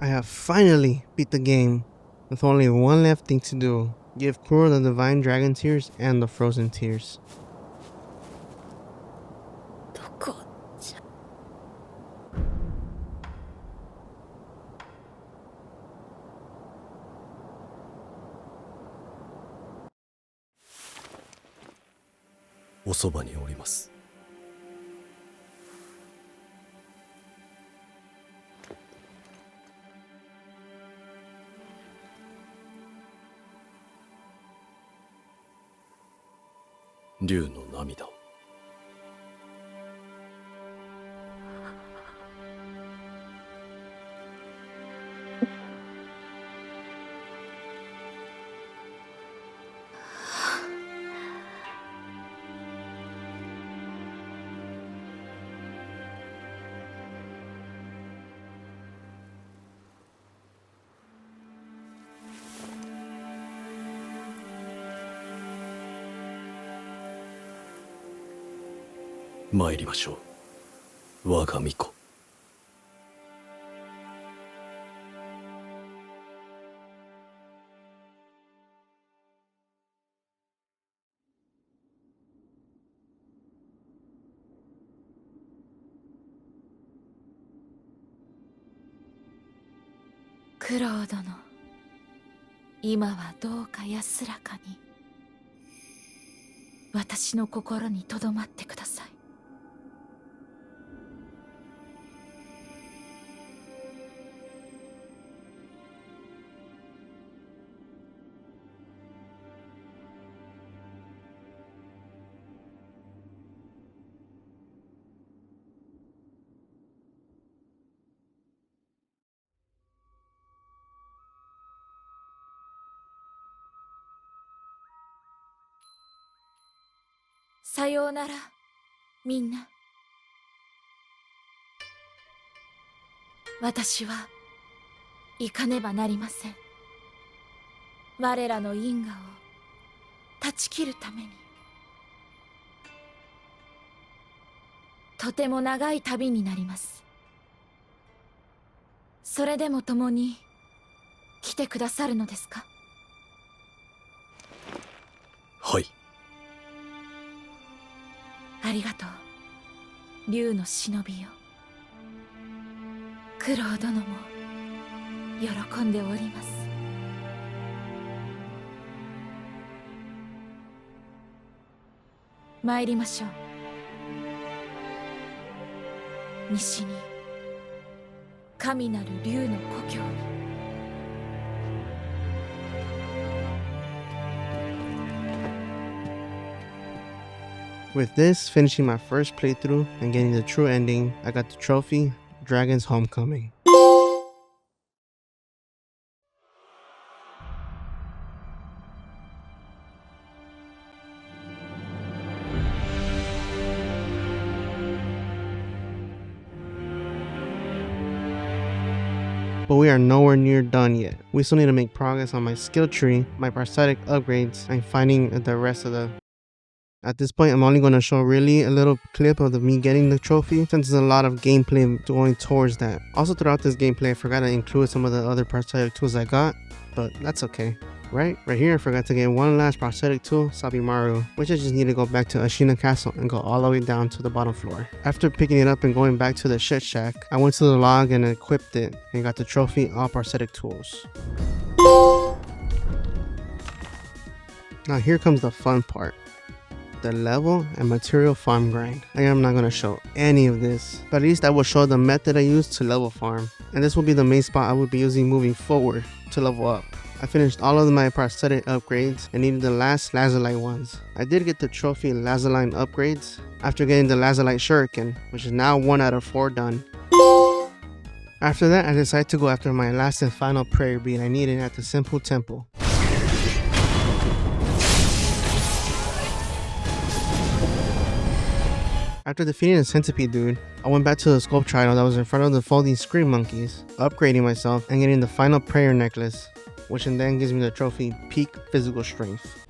I have finally beat the game, with only one left thing to do: give Kuro the Divine Dragon Tears and the Frozen Tears. どこじゃおそばにおります。竜の涙を。参りましょう、我が巫女。九郎殿、今はどうか安らかに私の心にとどまってください。さようなら、みんな。私は行かねばなりません。我らの因果を断ち切るために。とても長い旅になります。それでも共に来てくださるのですか？はい。ありがとう、竜の忍びよ。九郎殿も喜んでおります。参りましょう。西に神なる竜の故郷に。With this finishing my first playthrough and getting the true ending, I got the trophy, Dragon's Homecoming. But we are nowhere near done yet. We still need to make progress on my skill tree, my prosthetic upgrades, and finding the rest of the... At this point, I'm only going to show really a little clip of me getting the trophy, since there's a lot of gameplay going towards that. Also, throughout this gameplay, I forgot to include some of the other prosthetic tools I got, but that's okay. Right here, I forgot to get one last prosthetic tool, Sabimaru, which I just need to go back to Ashina Castle and go all the way down to the bottom floor. After picking it up and going back to the shit shack, I went to the log and equipped it and got the trophy, all prosthetic tools. Now here comes the fun part. The level and material farm grind. I am not going to show any of this, but at least I will show the method I used to level farm, and this will be the main spot I will be using moving forward to level up. I finished all of my prosthetic upgrades and needed the last Lazulite ones. I did get the trophy Lazulite upgrades after getting the Lazulite Shuriken, which is now 1 out of 4 done. After that, I decided to go after my last and final prayer bead I needed at the Simple Temple. After defeating the centipede dude, I went back to the sculpt trial that was in front of the folding scream monkeys, upgrading myself and getting the final prayer necklace, which then gives me the trophy Peak Physical Strength.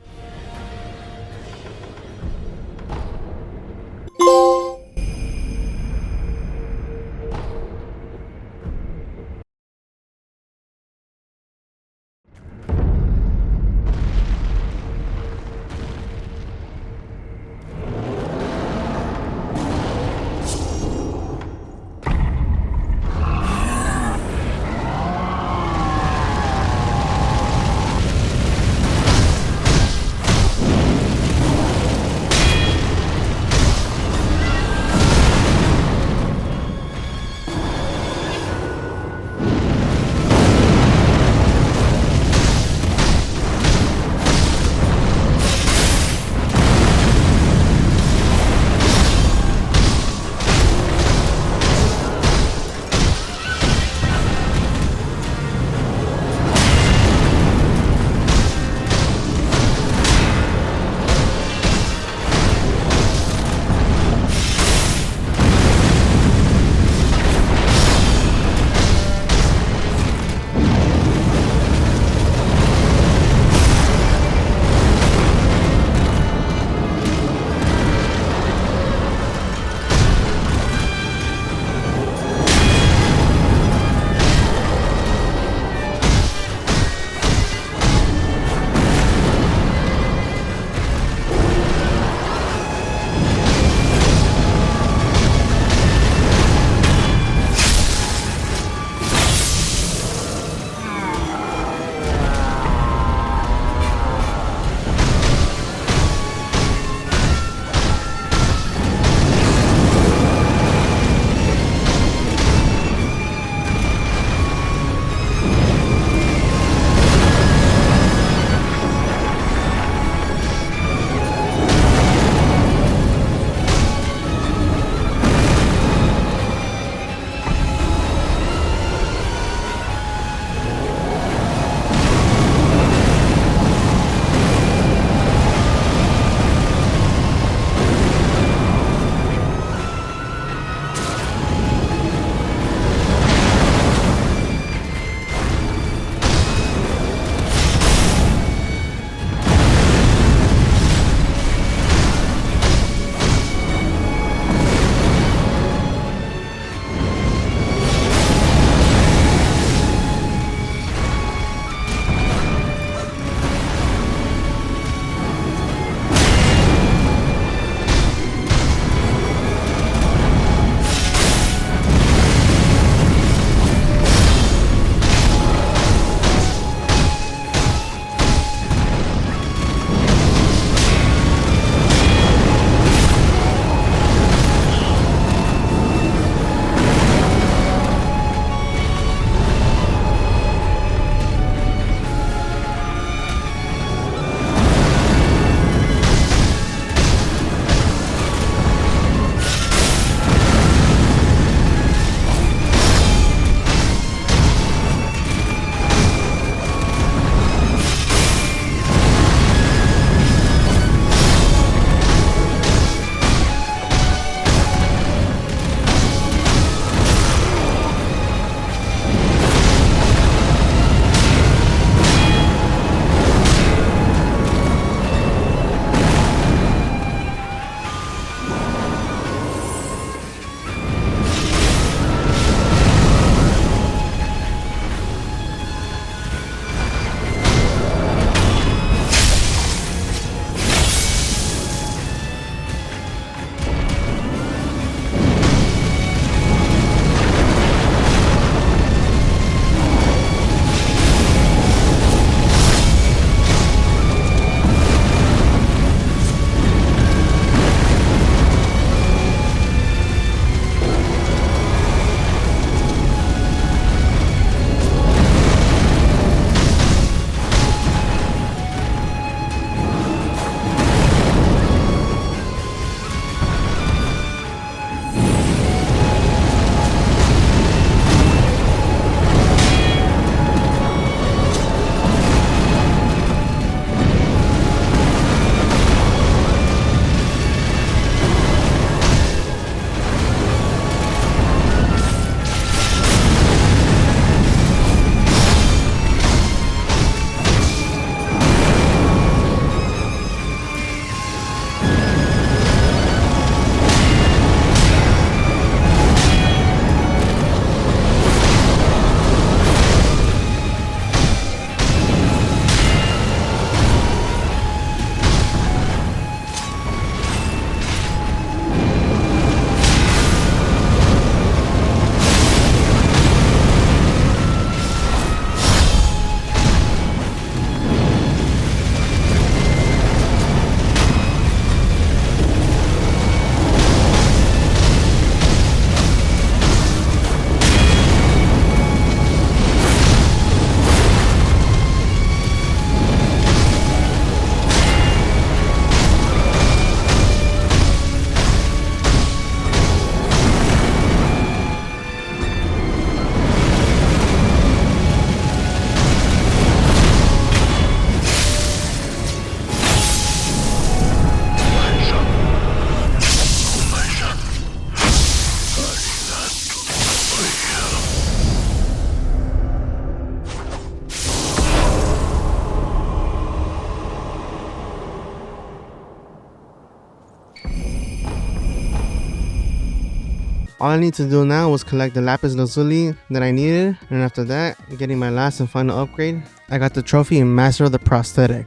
All I need to do now was collect the lapis lazuli that I needed, and after that, getting my last and final upgrade, I got the trophy in Master of the Prosthetic.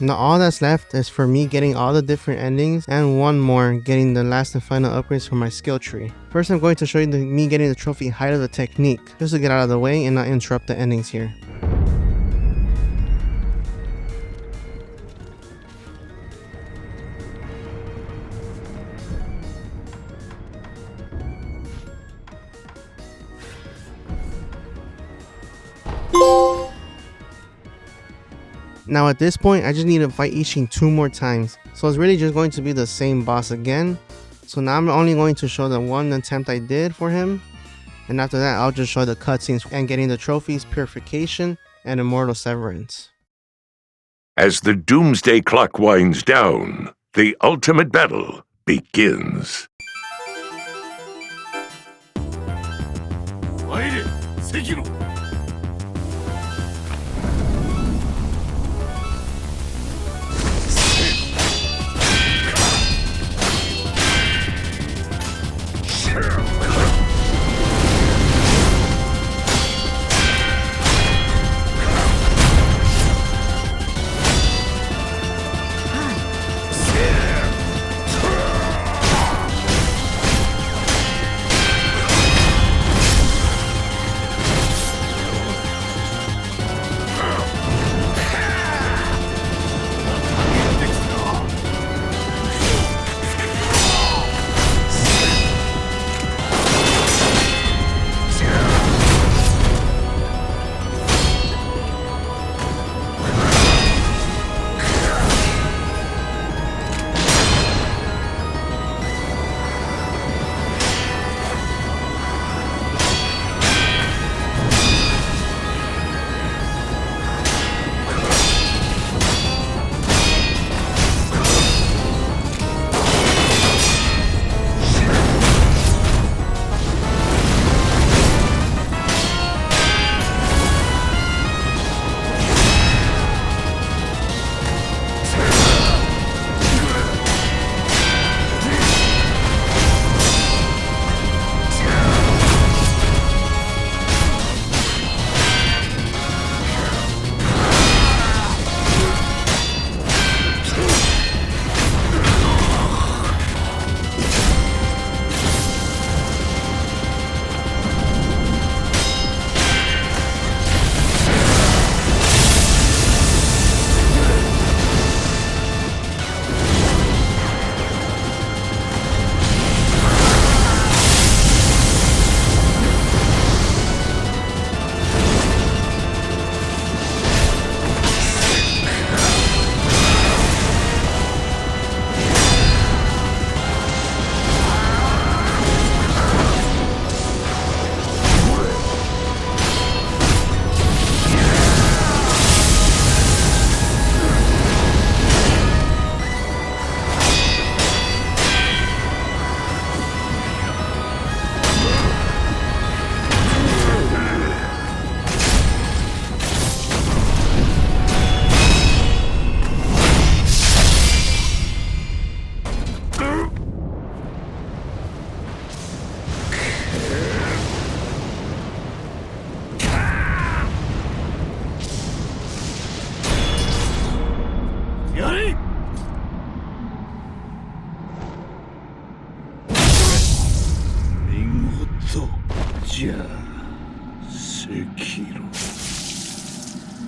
Now all that's left is for me getting all the different endings and one more, getting the last and final upgrades for my skill tree. First I'm going to show you me getting the trophy Height of the Technique, just to get out of the way and not interrupt the endings here. Now at this point, I just need to fight Ishin 2 more times. So it's really just going to be the same boss again. So now I'm only going to show the one attempt I did for him. And after that, I'll just show the cutscenes and getting the trophies Purification and Immortal Severance. As the doomsday clock winds down, the ultimate battle begins. Sekiro! Sekiro.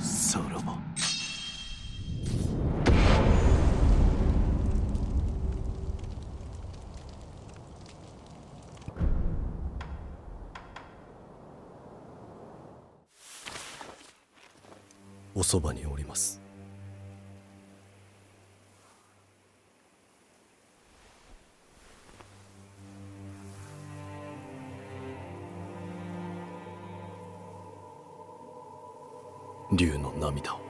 さらば。おそばにおります。竜の涙を。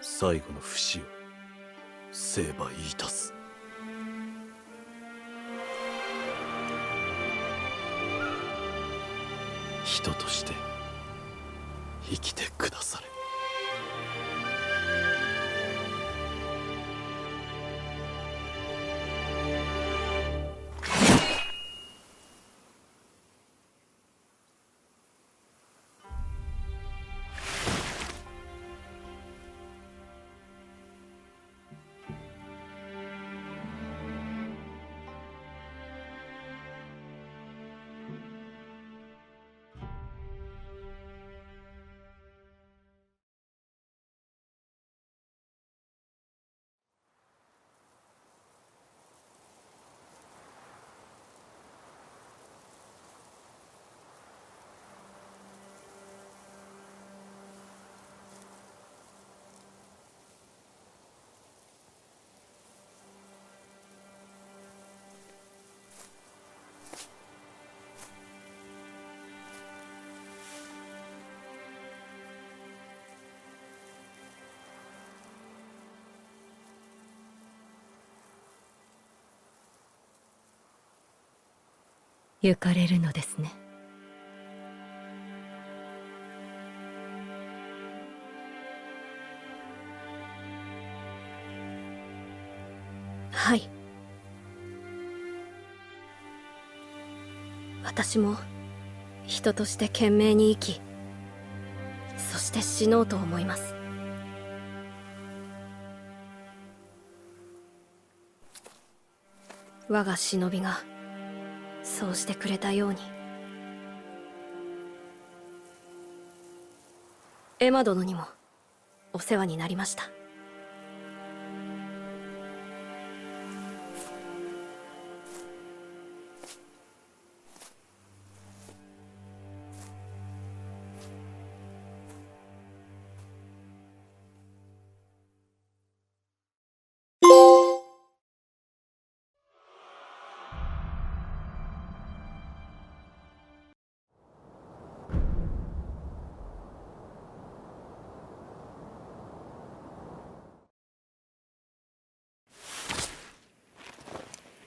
最後の不死を成敗いたす。人として生きてくだされ。行かれるのですね。はい。私も人として懸命に生き、そして死のうと思います。我が忍びがそうしてくれたように。エマ殿にもお世話になりました。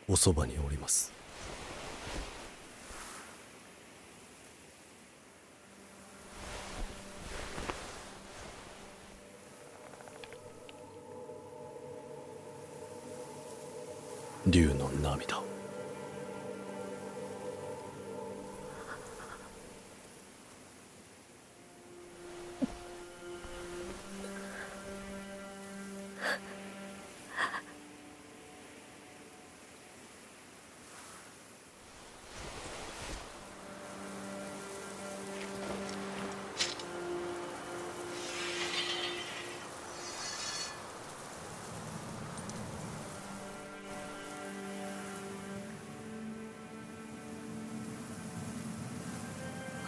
おそばにおります。竜の涙を。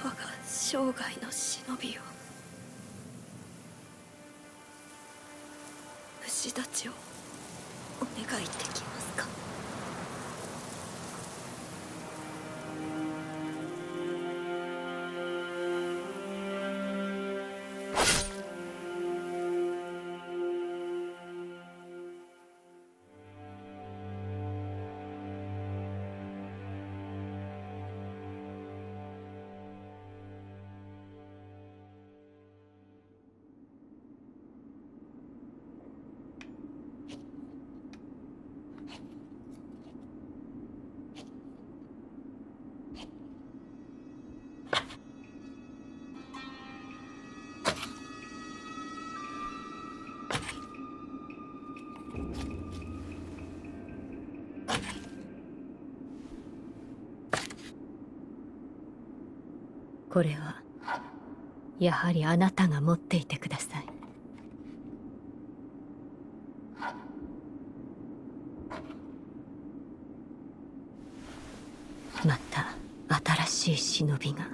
我が生涯の忍びを、虫たちをお願いできますか。これはやはりあなたが持っていてください。また新しい忍びが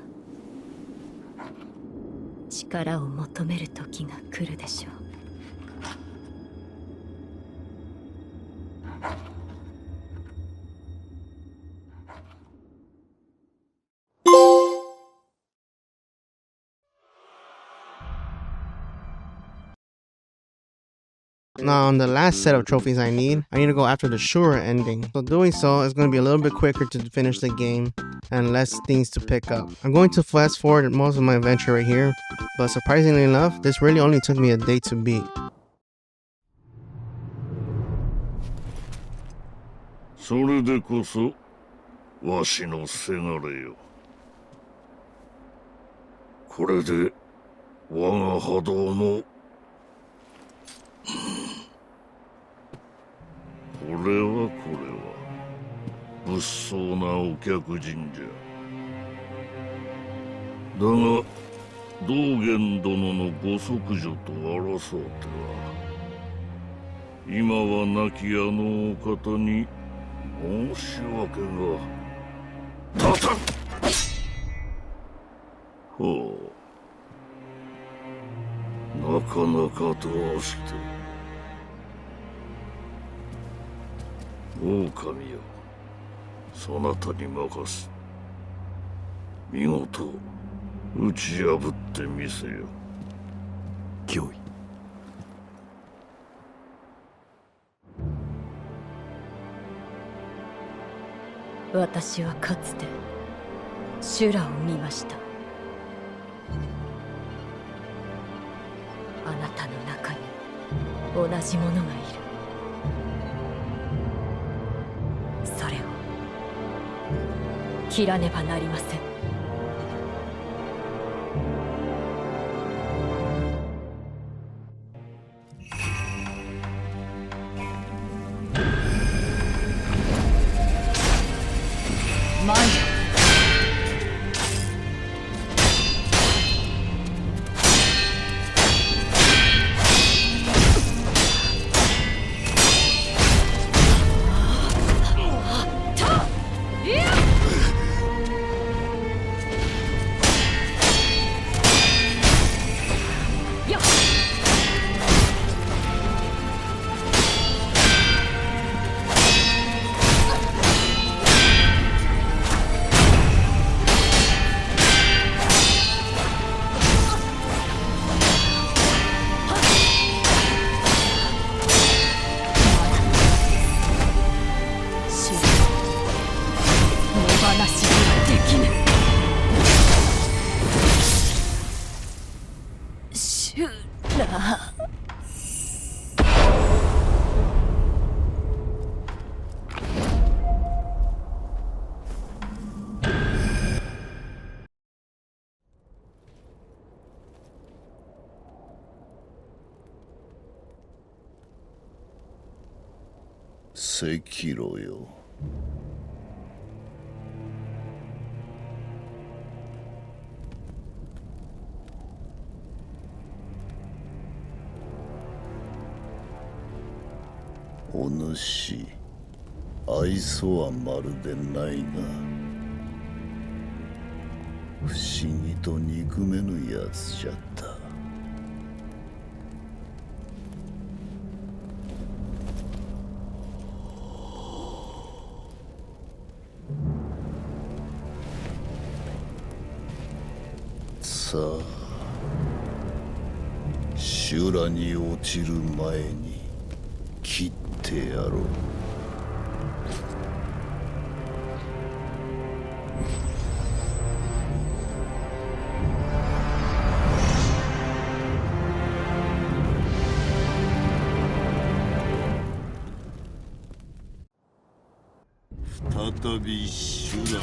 力を求める時が来るでしょう。Now on the last set of trophies I need to go after the Shura ending. So doing so is going to be a little bit quicker to finish the game and less things to pick up. I'm going to fast forward most of my adventure right here, but surprisingly enough, this really only took me a day to beat. それでこそわしのせがれよ。これで我が波動もこれは物騒なお客人じゃ。だが道元殿のご息女と争うては今は亡きあのお方に申し訳が立たん。ほう、なかなかどうして。狼よ、そなたに任す。見事打ち破ってみせよ。脅威。私はかつて修羅を見ました。あなたの中に同じものがいる。それを切らねばなりません。前だ。Sekiroよ。お主、愛想はまるでないが、不思議と憎めぬやつじゃった。さあ、修羅に落ちる前に切ってやろう。再び修羅。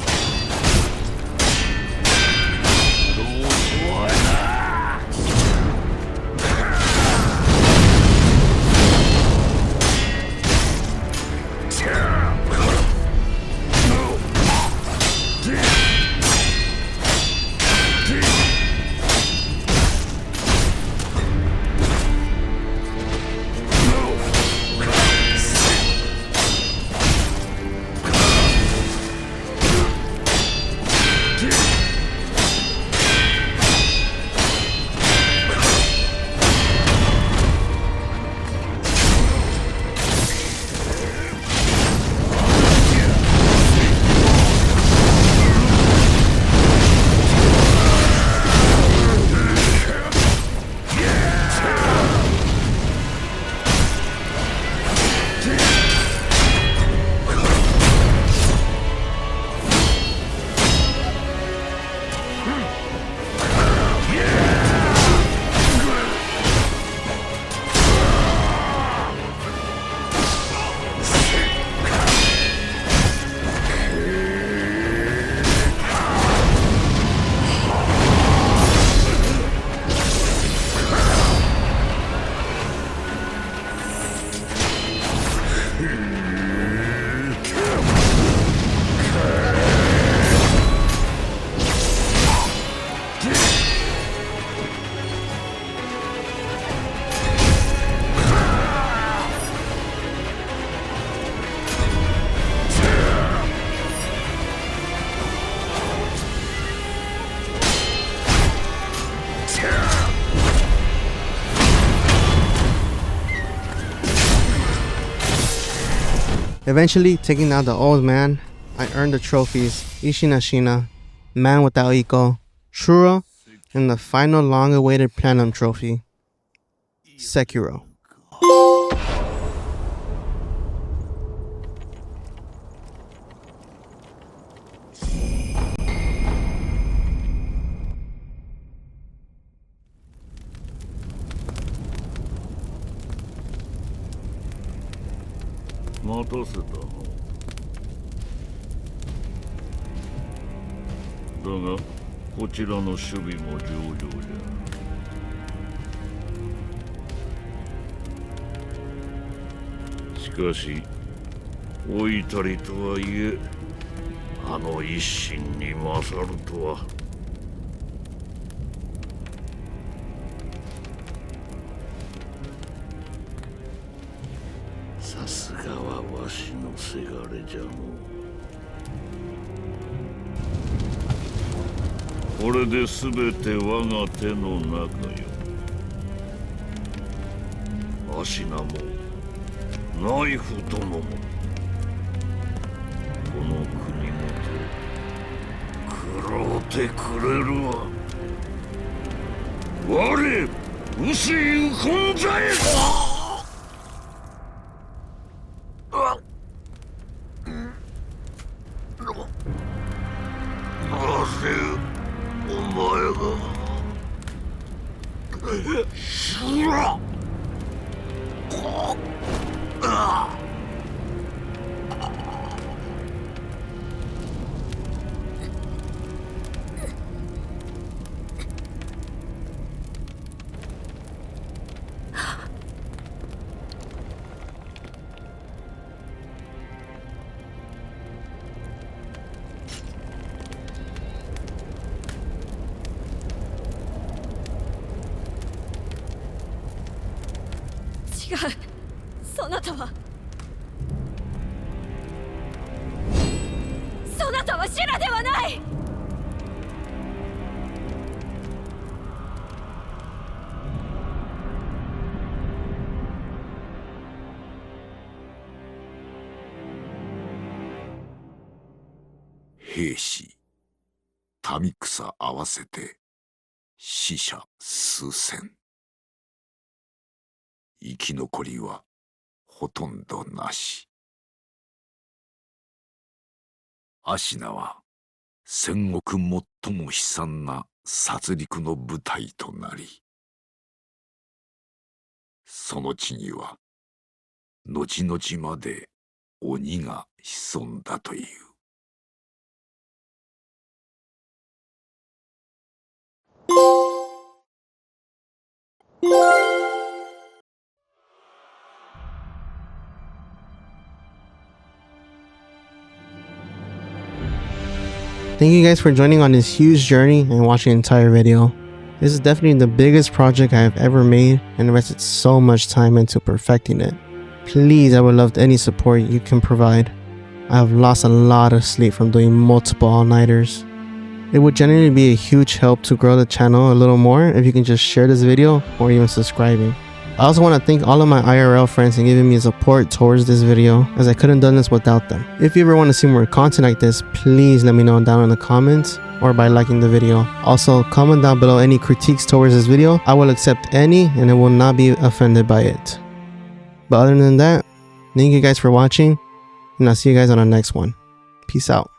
Eventually, taking down the old man, I earned the trophies Ishinashina, Man Without Iko, Shura, and the final long-awaited Platinum Trophy, Sekiro.さすがはわしのせがれじゃのう。これで全て我が手の中よ。わしなもナイフ殿もこの国元食ろうてくれるわ。我薄い本在。違う、そなたはシュラではない。兵士、民草合わせて死者数千。生き残りはほとんどなし。アシナは戦国最も悲惨な殺戮の舞台となり、その地には後々まで鬼が潜んだという。Thank you guys for joining on this huge journey and watching the entire video. This is definitely the biggest project I have ever made and invested so much time into perfecting it. Please, I would love any support you can provide. I have lost a lot of sleep from doing multiple all-nighters. It would genuinely be a huge help to grow the channel a little more if you can just share this video or even subscribing. I also want to thank all of my IRL friends for giving me support towards this video, as I couldn't have done this without them. If you ever want to see more content like this, please let me know down in the comments or by liking the video. Also, comment down below any critiques towards this video. I will accept any and I will not be offended by it. But other than that, thank you guys for watching, and I'll see you guys on the next one. Peace out.